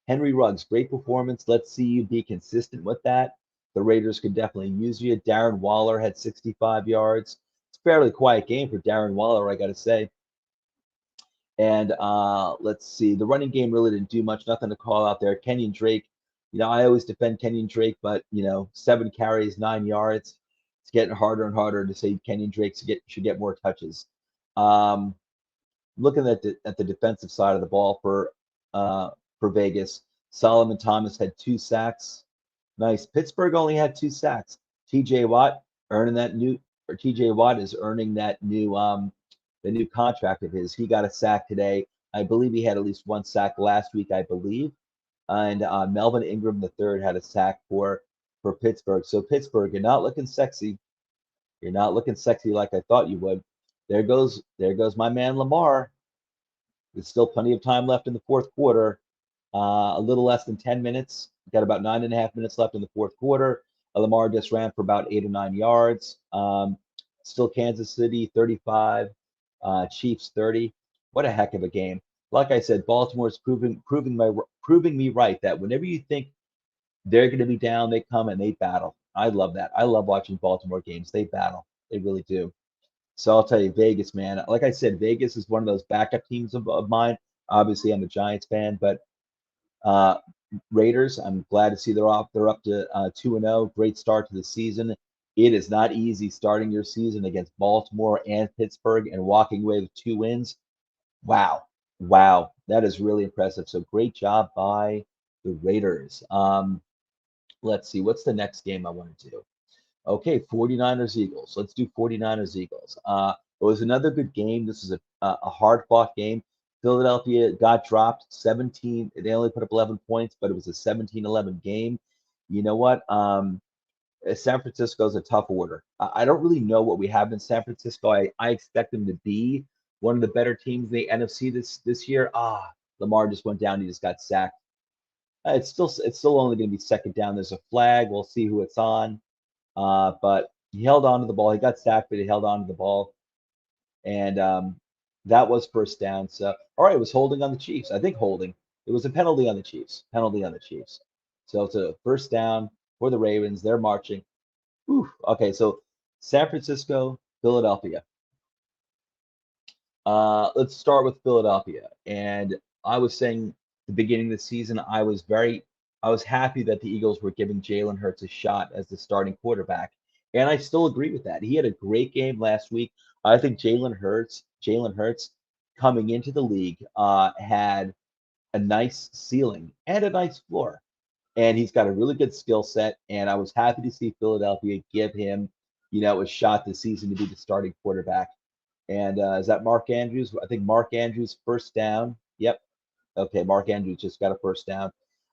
Henry Ruggs, great performance. Let's see you be consistent with that. The Raiders could definitely use you. Darren Waller had 65 yards. It's a fairly quiet game for Darren Waller, I got to say. And let's see, the running game really didn't do much, nothing to call out there. Kenyon Drake, I always defend Kenyon Drake, but 7 carries, 9 yards. It's getting harder and harder to say Kenyon Drake should get more touches. Looking at the defensive side of the ball for Vegas, Solomon Thomas had 2 sacks. Nice. Pittsburgh only had 2 sacks. T.J. Watt T.J. Watt is earning that new the new contract of his. He got a sack today. I believe he had at least 1 sack last week, I believe. And Melvin Ingram III had a sack for Pittsburgh. So Pittsburgh, you're not looking sexy. You're not looking sexy like I thought you would. There goes my man Lamar. There's still plenty of time left in the fourth quarter. A little less than 10 minutes. Got about 9.5 minutes left in the fourth quarter. Lamar just ran for about 8 or 9 yards. Still Kansas City 35, Chiefs 30. What a heck of a game. Like I said, Baltimore's proving me right that whenever you think they're going to be down, they come and they battle. I love that. I love watching Baltimore games. They battle. They really do. So I'll tell you, Vegas, man. Like I said, Vegas is one of those backup teams of mine. Obviously, I'm a Giants fan, but Raiders, I'm glad to see they're up to 2-0. Great start to the season. It is not easy starting your season against Baltimore and Pittsburgh and walking away with 2 wins. Wow. Wow. That is really impressive. So great job by the Raiders. Let's see. What's the next game I want to do? Okay, 49ers Eagles. Let's do 49ers Eagles. It was another good game. This is a hard fought game. Philadelphia got dropped 17. They only put up 11 points, but it was a 17-11 game. You know what? San Francisco is a tough order. I don't really know what we have in San Francisco. I expect them to be one of the better teams in the NFC this year. Lamar just went down. He just got sacked. It's still only going to be second down. There's a flag. We'll see who it's on. But he held on to the ball. He got sacked, but he held on to the ball. And that was first down. So, all right, it was holding on the Chiefs. I think holding. It was a penalty on the Chiefs. Penalty on the Chiefs. So it's a first down for the Ravens. They're marching. Whew. Okay, so San Francisco, Philadelphia. Let's start with Philadelphia. And I was saying the beginning of the season, I was happy that the Eagles were giving Jalen Hurts a shot as the starting quarterback. And I still agree with that. He had a great game last week. I think Jalen Hurts coming into the league had a nice ceiling and a nice floor. And he's got a really good skill set. And I was happy to see Philadelphia give him, a shot this season to be the starting quarterback. And is that Mark Andrews? I think Mark Andrews first down. Yep. Okay, Mark Andrews just got a first down.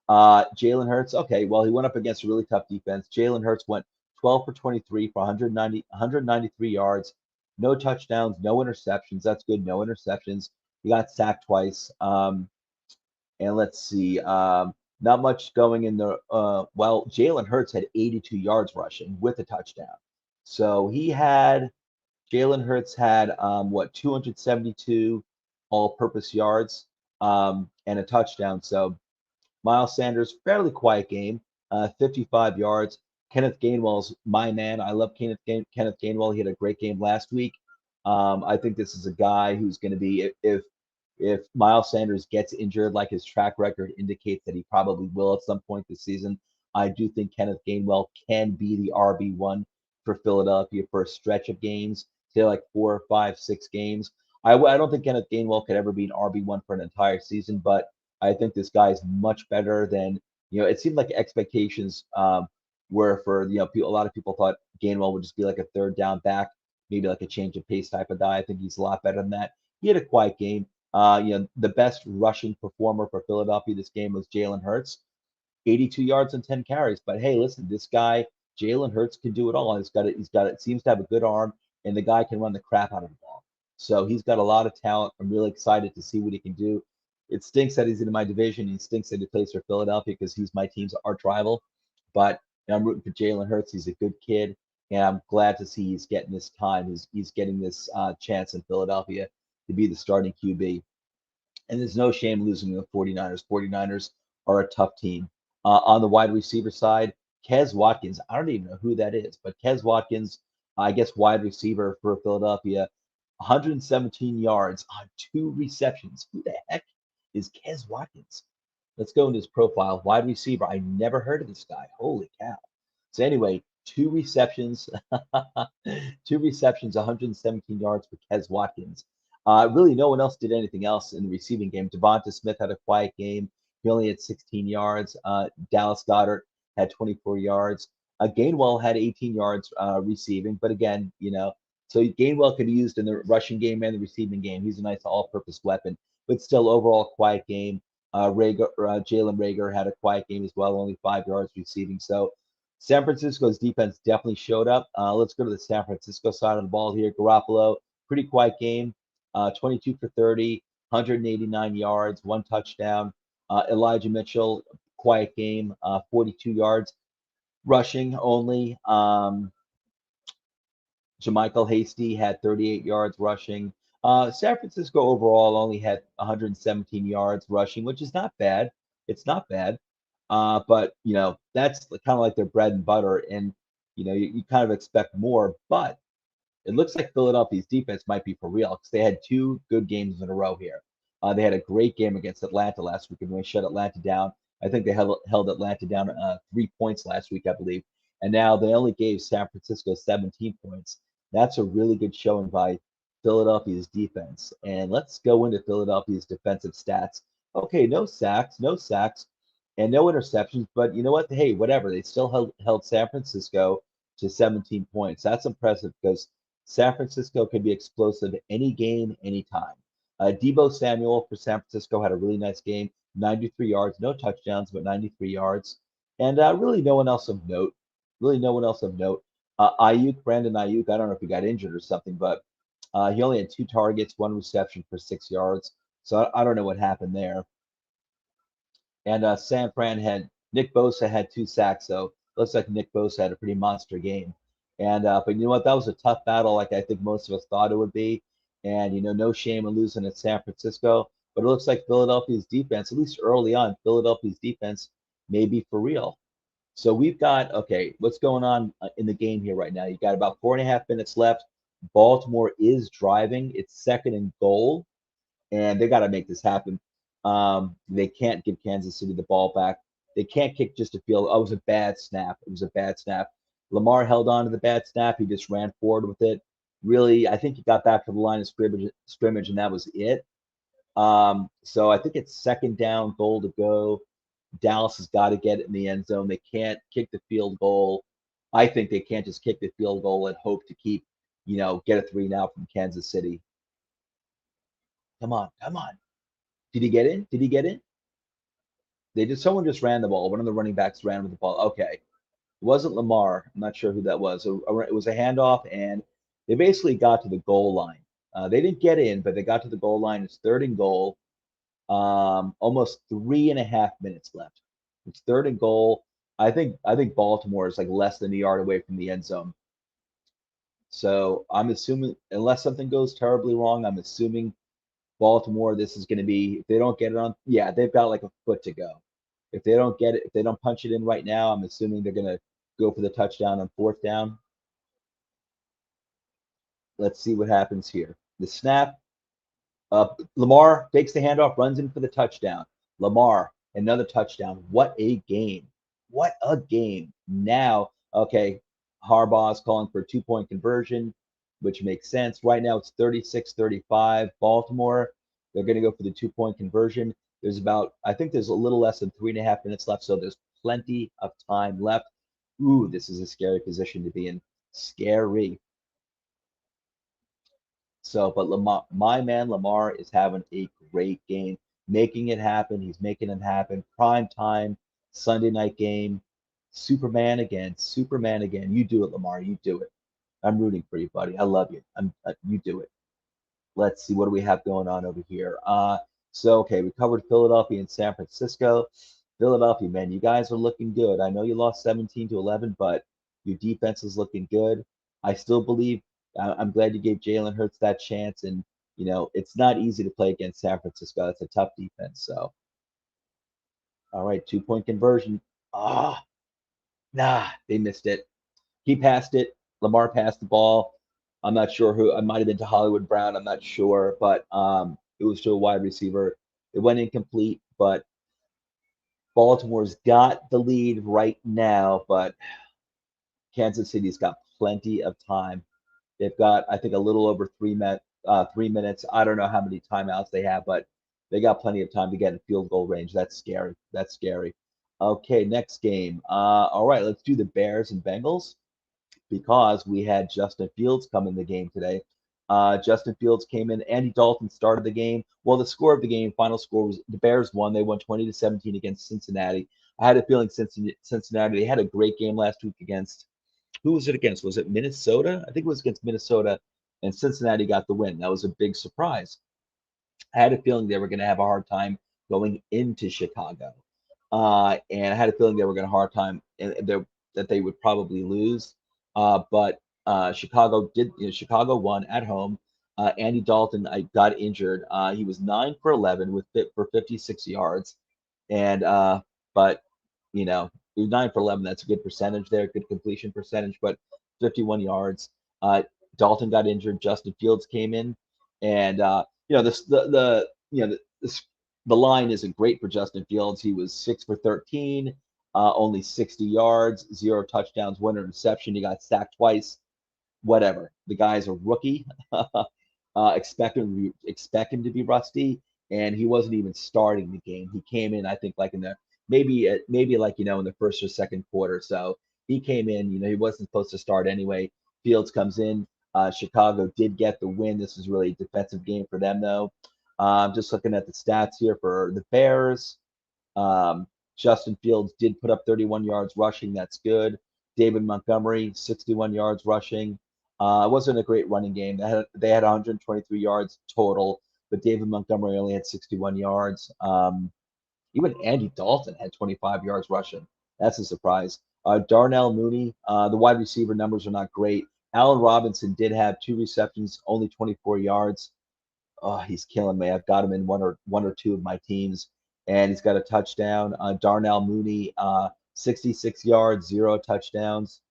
Jalen Hurts. Okay, well, he went up against a really tough defense. Jalen Hurts went 12 for 23 for 193 yards. No touchdowns, no interceptions. That's good. No interceptions. He got sacked twice. And let's see. Not much going in the. Well, Jalen Hurts had 82 yards rushing with a touchdown. So Jalen Hurts had 272 all-purpose yards and a touchdown. So Miles Sanders, fairly quiet game, 55 yards. Kenneth Gainwell's my man. I love Kenneth Gainwell. He had a great game last week. I think this is a guy who's going to be if Miles Sanders gets injured, like his track record indicates that he probably will at some point this season. I do think Kenneth Gainwell can be the RB1 for Philadelphia for a stretch of games, say like 4, 5, 6 games. I don't think Kenneth Gainwell could ever be an RB1 for an entire season, but I think this guy is much better than, it seemed like expectations were for, a lot of people thought Gainwell would just be like a third down back, maybe like a change of pace type of guy. I think he's a lot better than that. He had a quiet game. The best rushing performer for Philadelphia this game was Jalen Hurts, 82 yards and 10 carries. But hey, listen, this guy, Jalen Hurts, can do it all. He's got it, seems to have a good arm, and the guy can run the crap out of the ball. So he's got a lot of talent. I'm really excited to see what he can do. It stinks that he's in my division. It stinks that he plays for Philadelphia because he's my team's arch rival. But I'm rooting for Jalen Hurts. He's a good kid, and I'm glad to see he's getting this time. He's getting this chance in Philadelphia to be the starting QB. And there's no shame losing the 49ers. 49ers are a tough team. On the wide receiver side, Quez Watkins, I don't even know who that is, but Quez Watkins, I guess wide receiver for Philadelphia, 117 yards on 2 receptions. Who the heck is Quez Watkins? Let's go into his profile. Wide receiver. I never heard of this guy. Holy cow. So anyway, 2 receptions, 2 receptions, 117 yards for Quez Watkins. Really, no one else did anything else in the receiving game. Devonta Smith had a quiet game. He only had 16 yards. Dallas Goedert had 24 yards. Gainwell had 18 yards receiving, but again, so Gainwell could be used in the rushing game and the receiving game. He's a nice all-purpose weapon, but still overall quiet game. Jalen Reagor had a quiet game as well, only 5 yards receiving. So San Francisco's defense definitely showed up. Let's go to the San Francisco side of the ball here. Garoppolo, pretty quiet game. 22 for 30, 189 yards, 1 touchdown. Elijah Mitchell, quiet game, 42 yards rushing only. JaMycal Hasty had 38 yards rushing. San Francisco overall only had 117 yards rushing, which is not bad. It's not bad. But that's kind of like their bread and butter, and you kind of expect more. But it looks like Philadelphia's defense might be for real because they had 2 good games in a row here. They had a great game against Atlanta last week and they shut Atlanta down. I think they held Atlanta down 3 points last week, I believe. And now they only gave San Francisco 17 points. That's a really good showing by Philadelphia's defense. And let's go into Philadelphia's defensive stats. Okay, no sacks, and no interceptions. But you know what? Hey, whatever. They still held San Francisco to 17 points. That's impressive because San Francisco can be explosive any game, anytime. Deebo Samuel for San Francisco had a really nice game, 93 yards, no touchdowns, but 93 yards. And really no one else of note. Really no one else of note. Brandon Ayuk, I don't know if he got injured or something, but he only had 2 targets, 1 reception for 6 yards. So I don't know what happened there. And San Fran had Nick Bosa had 2 sacks, so looks like Nick Bosa had a pretty monster game. And but you know what? That was a tough battle, like I think most of us thought it would be. And no shame in losing at San Francisco, but it looks like Philadelphia's defense, at least early on, Philadelphia's defense may be for real. So we've got what's going on in the game here right now? You got about 4.5 minutes left. Baltimore is driving. It's second and goal, and they got to make this happen. They can't give Kansas City the ball back. They can't kick just a field. Oh, it was a bad snap. It was a bad snap. Lamar held on to the bad snap. He just ran forward with it. Really, I think he got back to the line of scrimmage, and that was it. So I think it's second down, goal to go. Dallas has got to get it in the end zone. They can't kick the field goal. I think they can't just kick the field goal and hope to keep, get a 3 now from Kansas City. Come on, come on. Did he get in? Did he get in? Someone just ran the ball. One of the running backs ran with the ball. Okay. It wasn't Lamar. I'm not sure who that was. So it was a handoff, and they basically got to the goal line. They didn't get in, but they got to the goal line. It's third and goal. Almost 3.5 minutes left. It's third and goal. I think Baltimore is like less than a yard away from the end zone. So I'm assuming, unless something goes terribly wrong, I'm assuming Baltimore, this is going to be, if they don't get it on, yeah, they've got like a foot to go. If they don't get it, if they don't punch it in right now, I'm assuming they're going to go for the touchdown on fourth down. Let's see what happens here. The snap. Lamar takes the handoff, runs in for the touchdown. Lamar, another touchdown. What a game. What a game. Now, okay, Harbaugh's calling for a 2-point conversion, which makes sense. Right now it's 36-35. Baltimore, they're going to go for the 2-point conversion. I think there's a little less than 3.5 minutes left, so there's plenty of time left. Ooh, this is a scary position to be in. Scary. So, but my man Lamar is having a great game, making it happen. He's making it happen. Prime time, Sunday night game. Superman again. Superman again. You do it, Lamar. You do it. I'm rooting for you, buddy. I love you. You do it. Let's see what do we have going on over here. So okay, we covered Philadelphia and San Francisco. Philadelphia, man, you guys are looking good. I know you lost 17-11, but your defense is looking good. I still believe. I'm glad you gave Jalen Hurts that chance, and it's not easy to play against San Francisco. That's a tough defense. So, all right, 2-point conversion. Nah, they missed it. He passed it. Lamar passed the ball. I'm not sure who. I might have been to Hollywood Brown. I'm not sure, but it was to a wide receiver. It went incomplete, but Baltimore's got the lead right now, but Kansas City's got plenty of time. They've got, I think, a little over 3 minutes. I don't know how many timeouts they have, but they got plenty of time to get in field goal range. That's scary. That's scary. Okay, next game. All right, let's do the Bears and Bengals because we had Justin Fields come in the game today. Justin Fields came in. Andy Dalton started the game. Well, the score of the game, final score was the Bears won. They won 20-17 against Cincinnati. I had a feeling Cincinnati. They had a great game last week against. Who was it against? Was it Minnesota? I think it was against Minnesota, and Cincinnati got the win. That was a big surprise. I had a feeling they were going to have a hard time going into Chicago, and I had a feeling they were going to have a hard time and that they would probably lose. But Chicago did. Chicago won at home. Andy Dalton I got injured. He was 9 for 11 for 56 yards, and but he was 9 for 11. That's a good percentage there, good completion percentage, but 51 yards. Dalton got injured. Justin Fields came in, and this the line isn't great for Justin Fields. He was 6 for 13, only 60 yards, 0 touchdowns, 1 interception. He got sacked twice. Whatever. The guy's a rookie. Expect him to be rusty, and he wasn't even starting the game. He came in, I think, like in the maybe like in the first or second quarter. So he came in. He wasn't supposed to start anyway. Fields comes in. Chicago did get the win. This was really a defensive game for them, though. Just looking at the stats here for the Bears. Um, Justin Fields did put up 31 yards rushing. That's good. David Montgomery, 61 yards rushing. It wasn't a great running game. They had 123 yards total, but David Montgomery only had 61 yards. Even Andy Dalton had 25 yards rushing. That's a surprise. Darnell Mooney, the wide receiver numbers are not great. Allen Robinson did have 2 receptions, only 24 yards. Oh, he's killing me. I've got him in one or two of my teams, and he's got a touchdown. Darnell Mooney, 66 yards, 0 touchdowns.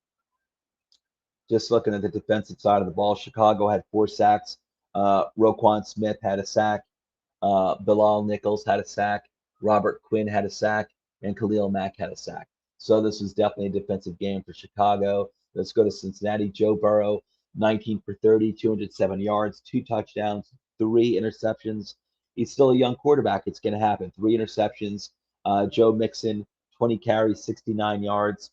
Just looking at the defensive side of the ball, Chicago had 4 sacks. Roquan Smith had a sack. Bilal Nichols had a sack. Robert Quinn had a sack, and Khalil Mack had a sack. So this was definitely a defensive game for Chicago. Let's go to Cincinnati. Joe Burrow, 19 for 30, 207 yards, 2 touchdowns, 3 interceptions. He's still a young quarterback. It's going to happen. 3 interceptions. Joe Mixon, 20 carries, 69 yards.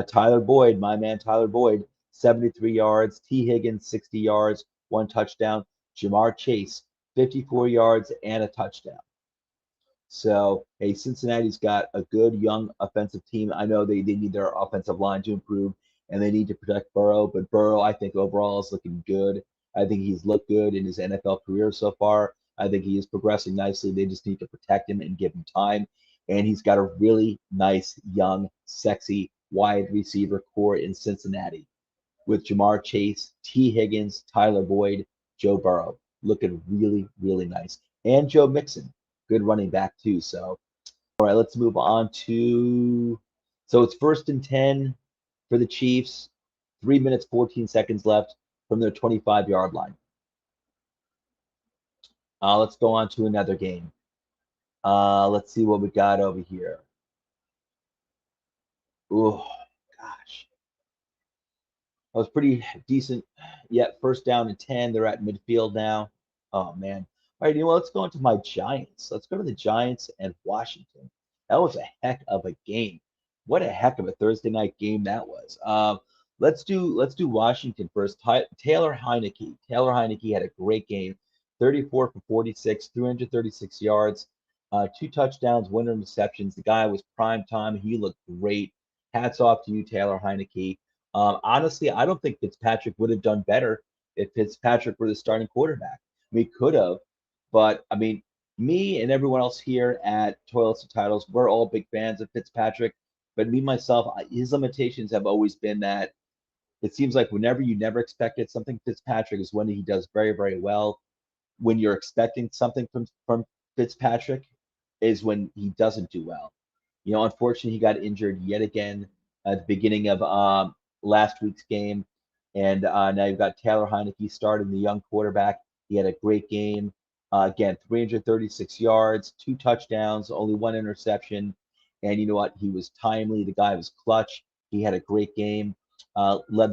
Tyler Boyd, my man Tyler Boyd, 73 yards. T. Higgins, 60 yards, 1 touchdown. Jamar Chase, 54 yards and a touchdown. So, hey, Cincinnati's got a good young offensive team. I know they need their offensive line to improve and they need to protect Burrow, but Burrow, I think overall is looking good. I think he's looked good in his NFL career so far. I think he is progressing nicely. They just need to protect him and give him time. And he's got a really nice, young, sexy wide receiver core in Cincinnati with Jamar Chase, T. Higgins, Tyler Boyd, Joe Burrow. Looking really, really nice. And Joe Mixon, good running back too. So, all right, let's move on to. So it's 1st and 10 for the Chiefs. 3 minutes, 14 seconds left from their 25-yard line. Let's go on to another game. Let's see what we got over here. Oh, gosh. That was pretty decent. Yeah, 1st down and 10. They're at midfield now. Oh, man. All right, let's go into my Giants. Let's go to the Giants and Washington. That was a heck of a game. What a heck of a Thursday night game that was. Let's do Washington first. Taylor Heinicke. Taylor Heinicke had a great game. 34 for 46, 336 yards, 2 touchdowns, 1 interceptions. The guy was prime time. He looked great. Hats off to you, Taylor Heinicke. Honestly, I don't think Fitzpatrick would have done better if Fitzpatrick were the starting quarterback. We could have, but I mean, me and everyone else here at Toilets and Titles, we're all big fans of Fitzpatrick. But me myself, his limitations have always been that it seems like whenever you never expected something, Fitzpatrick is when he does very, very well. When you're expecting something from Fitzpatrick, is when he doesn't do well. Unfortunately, he got injured yet again at the beginning of last week's game, and now you've got Taylor Heinicke starting, the young quarterback. He had a great game. Again, 336 yards, 2 touchdowns, only 1 interception. And you know what? He was timely. The guy was clutch. He had a great game. Led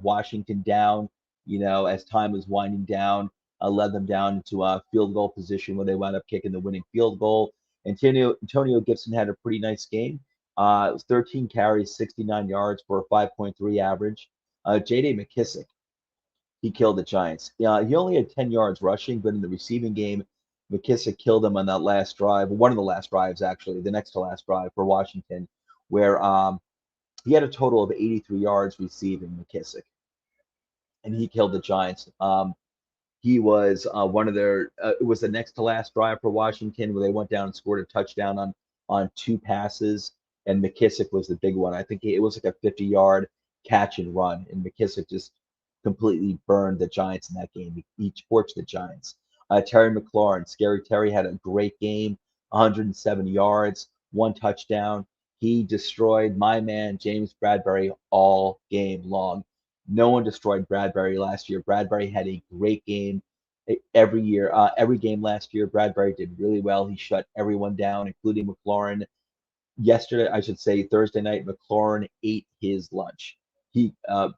Washington down as time was winding down, led them down into a field goal position where they wound up kicking the winning field goal. Antonio Gibson had a pretty nice game. It was 13 carries, 69 yards for a 5.3 average. J.D. McKissick, he killed the Giants. He only had 10 yards rushing, but in the receiving game, McKissick killed him on that last drive, one of the last drives, actually, the next to last drive for Washington, where he had a total of 83 yards receiving, McKissick, and he killed the Giants. He was one of their. It was the next to last drive for Washington where they went down and scored a touchdown on two passes, and McKissick was the big one. I think it was like a 50-yard catch and run, and McKissick just completely burned the Giants in that game. He torched the Giants. Terry McLaurin, Scary Terry, had a great game, 107 yards, one touchdown. He destroyed my man James Bradbury all game long. No one destroyed Bradbury last year. Bradbury had a great game every year. Every game last year, Bradbury did really well. He shut everyone down, including McLaurin. Yesterday, I should say Thursday night, McLaurin ate his lunch.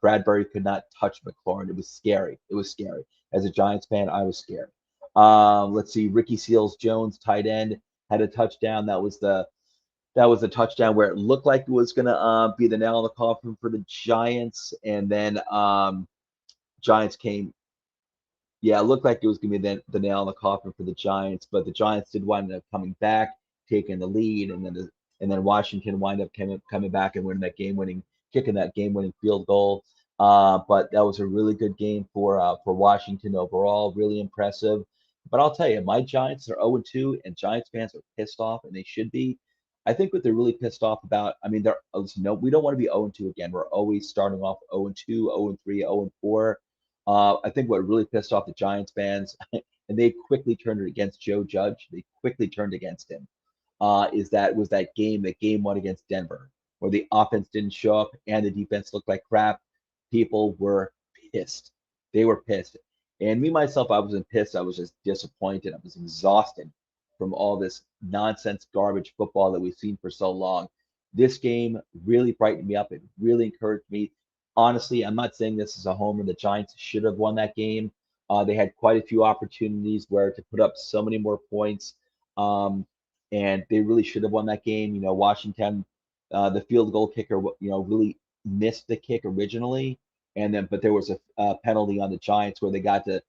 Bradbury could not touch McLaurin. It was scary. It was scary. As a Giants fan, I was scared. Let's see. Ricky Seals-Jones, tight end, had a touchdown. That was the touchdown where it looked like it was going to be the nail in the coffin for the Giants. And then Giants came. Yeah, it looked like it was going to be the nail in the coffin for the Giants. But the Giants did wind up coming back, taking the lead. And then Washington wind up coming back and winning that kicking that game-winning field goal. But that was a really good game for Washington overall. Really impressive. But I'll tell you, my Giants are 0-2, and Giants fans are pissed off, and they should be. I think what they're really pissed off about, I mean, we don't want to be 0-2 again. We're always starting off 0-2, 0-3, 0-4. I think what really pissed off the Giants fans, and they quickly turned it against Joe Judge. They quickly turned against him. Was that game one against Denver, where the offense didn't show up and the defense looked like crap. People were pissed. They were pissed. And me, myself, I wasn't pissed. I was just disappointed. I was exhausted from all this nonsense garbage football that we've seen for so long. This game really brightened me up. It really encouraged me. Honestly, I'm not saying this is a homer. The Giants should have won that game. They had quite a few opportunities where to put up so many more points. And they really should have won that game. Washington, the field goal kicker, really missed the kick originally, but there was a penalty on the Giants where they got to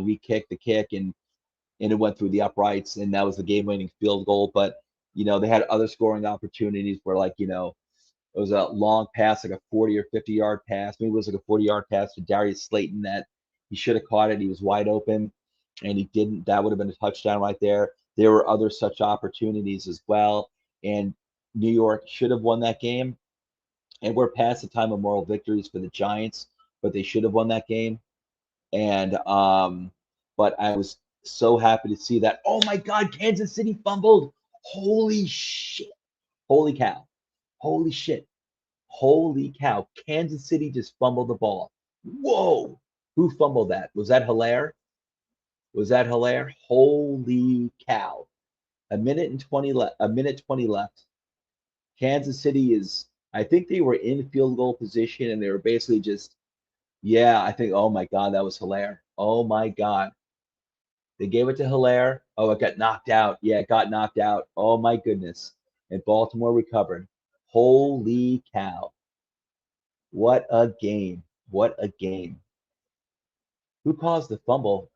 re-kick the kick, and it went through the uprights, and that was the game-winning field goal. But they had other scoring opportunities where it was a long pass, like a 40 or 50-yard pass. Maybe it was like a 40-yard pass to Darius Slayton that he should have caught it. He was wide open, and he didn't. That would have been a touchdown right there. There were other such opportunities as well, and New York should have won that game. And we're past the time of moral victories for the Giants, but they should have won that game. And but I was so happy to see that. Oh my God, Kansas City fumbled. Holy shit. Holy cow. Holy shit. Holy cow. Kansas City just fumbled the ball. Whoa. Who fumbled that? Was that Hilaire? Was that Hilaire? Holy cow. A minute 20 left. Kansas City I think they were in field goal position, and they were basically just, yeah, I think, oh my God, that was Hilaire. Oh my God. They gave it to Hilaire. Oh, it got knocked out. Yeah, it got knocked out. Oh my goodness. And Baltimore recovered. Holy cow. What a game. What a game. Who caused the fumble?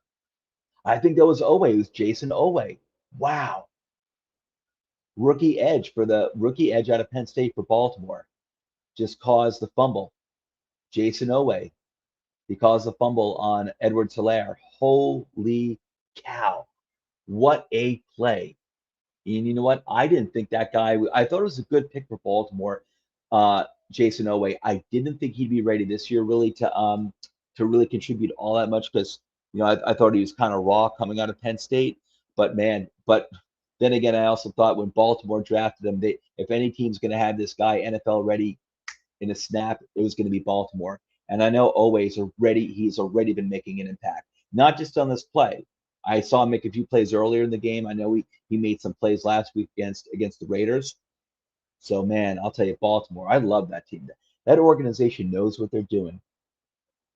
I think that was Oweh. It was Jayson Oweh. Wow. Rookie edge out of Penn State for Baltimore just caused the fumble. Jayson Oweh. He caused the fumble on Edwards-Hilaire. Holy cow. What a play. And you know what? I didn't think that guy, I thought it was a good pick for Baltimore, Jayson Oweh. I didn't think he'd be ready this year really to really contribute all that much because, I thought he was kind of raw coming out of Penn State. But then again, I also thought when Baltimore drafted him, if any team's going to have this guy NFL ready in a snap, it was going to be Baltimore. And I know Oweh's he's already been making an impact, not just on this play. I saw him make a few plays earlier in the game. I know he made some plays last week against the Raiders. So man, I'll tell you, Baltimore, I love that team. That organization knows what they're doing.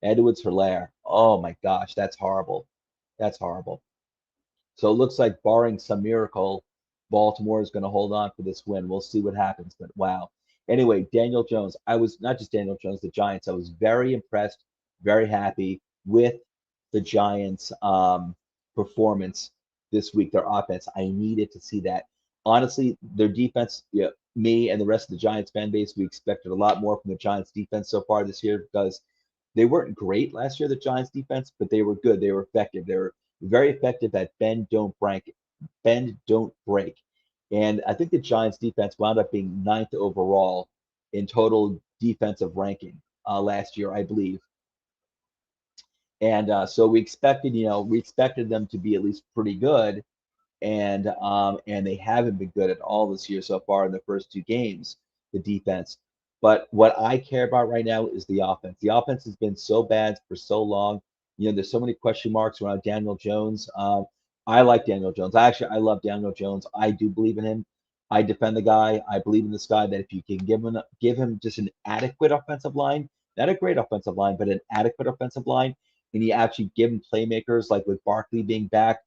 Edwards-Helaire. Oh my gosh, that's horrible. That's horrible. So it looks like, barring some miracle, Baltimore is going to hold on for this win. We'll see what happens, but wow. Anyway, Daniel Jones. I was not just Daniel Jones, the Giants. I was very impressed, very happy with the Giants' performance this week. Their offense. I needed to see that. Honestly, their defense. Yeah, me and the rest of the Giants fan base, we expected a lot more from the Giants defense so far this year because they weren't great last year, the Giants defense, but they were good. They were effective. They were very effective at bend, don't break, bend, don't break. And I think the Giants defense wound up being ninth overall in total defensive ranking last year, I believe. And so we expected them to be at least pretty good, and they haven't been good at all this year so far in the first two games, the defense. But what I care about right now is the offense. The offense has been so bad for so long. There's so many question marks around Daniel Jones. I like Daniel Jones. I love Daniel Jones. I do believe in him. I defend the guy. I believe in this guy that if you can give him just an adequate offensive line, not a great offensive line, but an adequate offensive line, and you actually give him playmakers like with Barkley being back.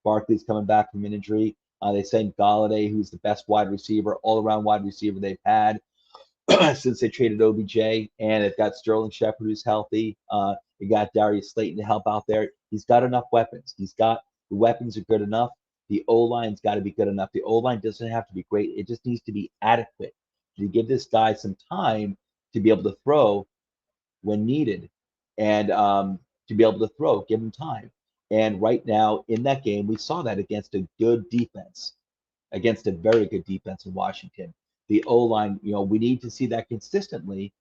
Barkley's coming back from an injury. They sent Golladay, who's the best wide receiver, all-around wide receiver they've had since they traded OBJ, and they've got Sterling Shepard, who's healthy. You got Darius Slayton to help out there. He's got enough weapons. The weapons are good enough. The O line's got to be good enough. The O line doesn't have to be great. It just needs to be adequate. To give this guy some time to be able to throw when needed, and to be able to throw, give him time. And right now in that game, we saw that against a good defense, against a very good defense in Washington. The O line, we need to see that consistently,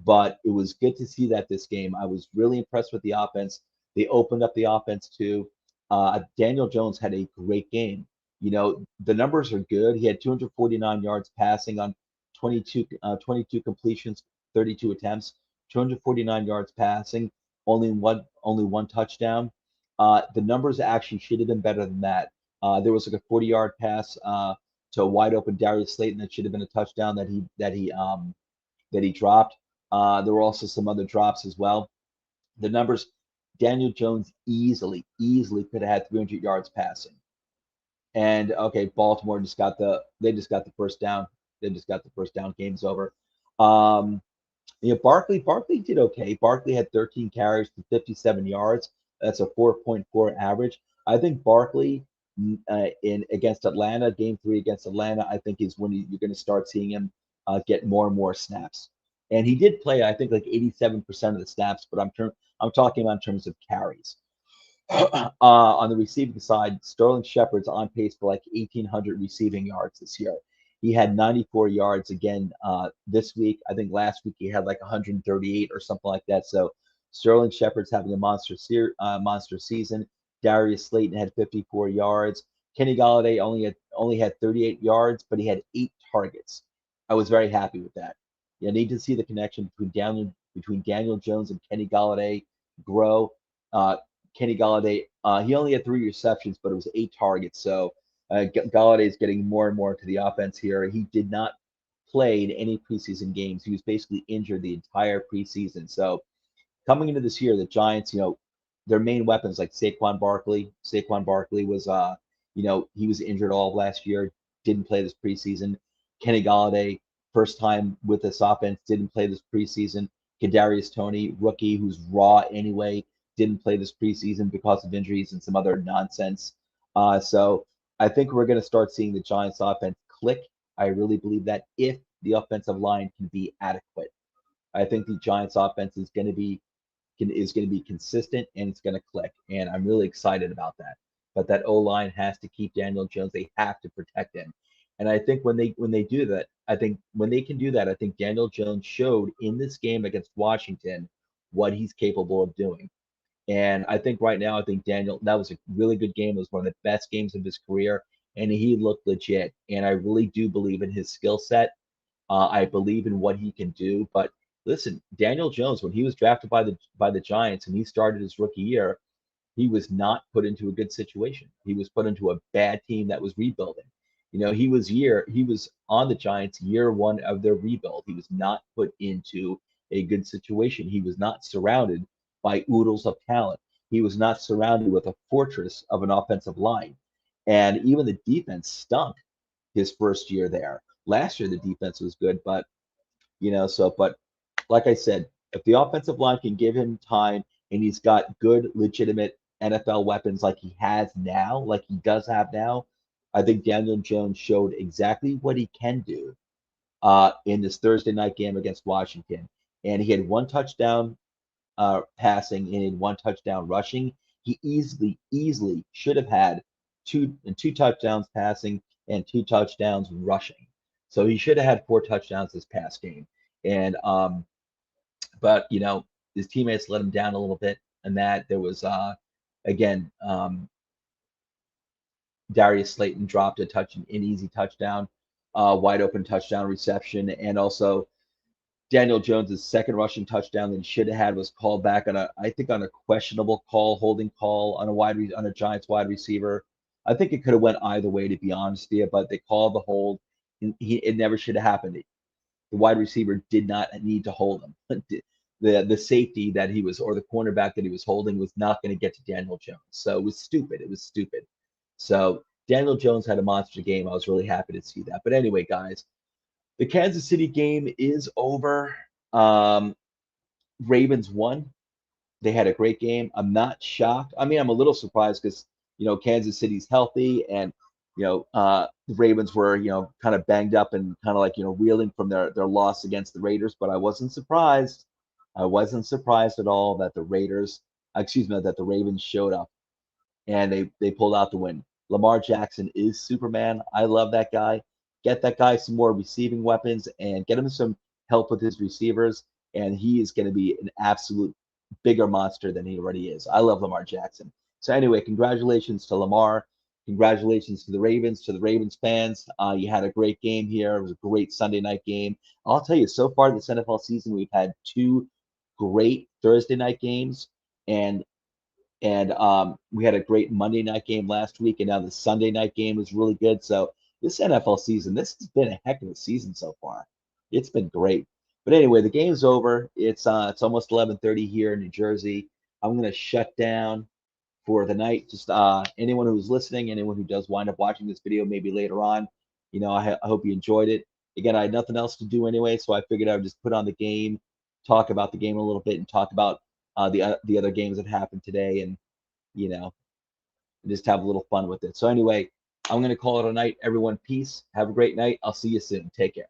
but it was good to see that this game. I was really impressed with the offense. They opened up the offense too. Daniel Jones had a great game. The numbers are good. He had 249 yards passing on 22 completions, 32 attempts, 249 yards passing, only one touchdown. The numbers actually should have been better than that. There was like a 40-yard pass to a wide open Darius Slayton that should have been a touchdown that he dropped. There were also some other drops as well. The numbers, Daniel Jones easily could have had 300 yards passing. And okay, Baltimore they just got the first down. They just got the first down. Game's over. Um, Barkley did okay. Barkley had 13 carries for 57 yards. That's a 4.4 average. I think Barkley in against Atlanta, game three against Atlanta, I think is when you're going to start seeing him get more and more snaps. And he did play, I think, like 87% of the snaps, but I'm talking about in terms of carries. On the receiving side, Sterling Shepard's on pace for like 1,800 receiving yards this year. He had 94 yards again this week. I think last week he had like 138 or something like that. So Sterling Shepard's having a monster season. Darius Slayton had 54 yards. Kenny Golladay only had 38 yards, but he had 8 targets. I was very happy with that. You need to see the connection between Daniel Jones and Kenny Golladay grow. Uh, Kenny Golladay, he only had 3 receptions, but it was 8 targets. So Golladay is getting more and more to the offense here. He did not play in any preseason games. He was basically injured the entire preseason. So coming into this year, the Giants, their main weapons like Saquon Barkley. Saquon Barkley was, he was injured all of last year, didn't play this preseason. Kenny Golladay, first time with this offense, didn't play this preseason. Kadarius Toney, rookie, who's raw anyway, didn't play this preseason because of injuries and some other nonsense. So I think we're going to start seeing the Giants offense click. I really believe that if the offensive line can be adequate, I think the Giants offense is going to be consistent and it's going to click. And I'm really excited about that. But that O line has to keep Daniel Jones. They have to protect him. And I think when they do that, I think when they can do that, I think Daniel Jones showed in this game against Washington what he's capable of doing. And I think right now, I think Daniel, that was a really good game. It was one of the best games of his career, and he looked legit. And I really do believe in his skill set. I believe in what he can do. But listen, Daniel Jones, when he was drafted by the Giants and he started his rookie year, he was not put into a good situation. He was put into a bad team that was rebuilding. He was on the Giants year one of their rebuild. He was not put into a good situation. He was not surrounded by oodles of talent. He was not surrounded with a fortress of an offensive line. And even the defense stunk his first year there. Last year, the defense was good, but, but like I said, if the offensive line can give him time and he's got good, legitimate NFL weapons like he has now, like he does have now, I think Daniel Jones showed exactly what he can do in this Thursday night game against Washington. And he had one touchdown passing and one touchdown rushing. He easily should have had two touchdowns passing and two touchdowns rushing. So he should have had four touchdowns this past game. And but his teammates let him down a little bit, and that there was again Darius Slayton dropped an easy touchdown, wide open touchdown reception, and also Daniel Jones's second rushing touchdown that he should have had was called back on I think on a questionable call, holding call on a Giants wide receiver. I think it could have went either way, to be honest with you, but they called the hold. And it never should have happened. The wide receiver did not need to hold him. The safety that he was, or the cornerback that he was holding, was not going to get to Daniel Jones. So it was stupid. It was stupid. So Daniel Jones had a monster game. I was really happy to see that. But anyway, guys, the Kansas City game is over. Ravens won. They had a great game. I'm not shocked. I mean, I'm a little surprised because Kansas City's healthy, and the Ravens were kind of banged up and kind of like reeling from their loss against the Raiders. But I wasn't surprised. I wasn't surprised at all that the Ravens showed up and they pulled out the win. Lamar Jackson is Superman. I love that guy. Get that guy some more receiving weapons and get him some help with his receivers, and he is going to be an absolute bigger monster than he already is. I love Lamar Jackson. So anyway, congratulations to Lamar. Congratulations to the Ravens fans. You had a great game here. It was a great Sunday night game. I'll tell you, so far this NFL season, we've had two great Thursday night games, and we had a great Monday night game last week, and now the Sunday night game was really good. So this NFL season, this has been a heck of a season so far. It's been great. But anyway, the game's over. It's almost 11:30 here in New Jersey. I'm gonna shut down for the night. Just anyone who's listening, anyone who does wind up watching this video maybe later on, I hope you enjoyed it. Again, I had nothing else to do anyway, so I figured I would just put on the game, talk about the game a little bit, and talk about the other games that happened today, and just have a little fun with it. So anyway, I'm going to call it a night. Everyone, peace. Have a great night. I'll see you soon. Take care.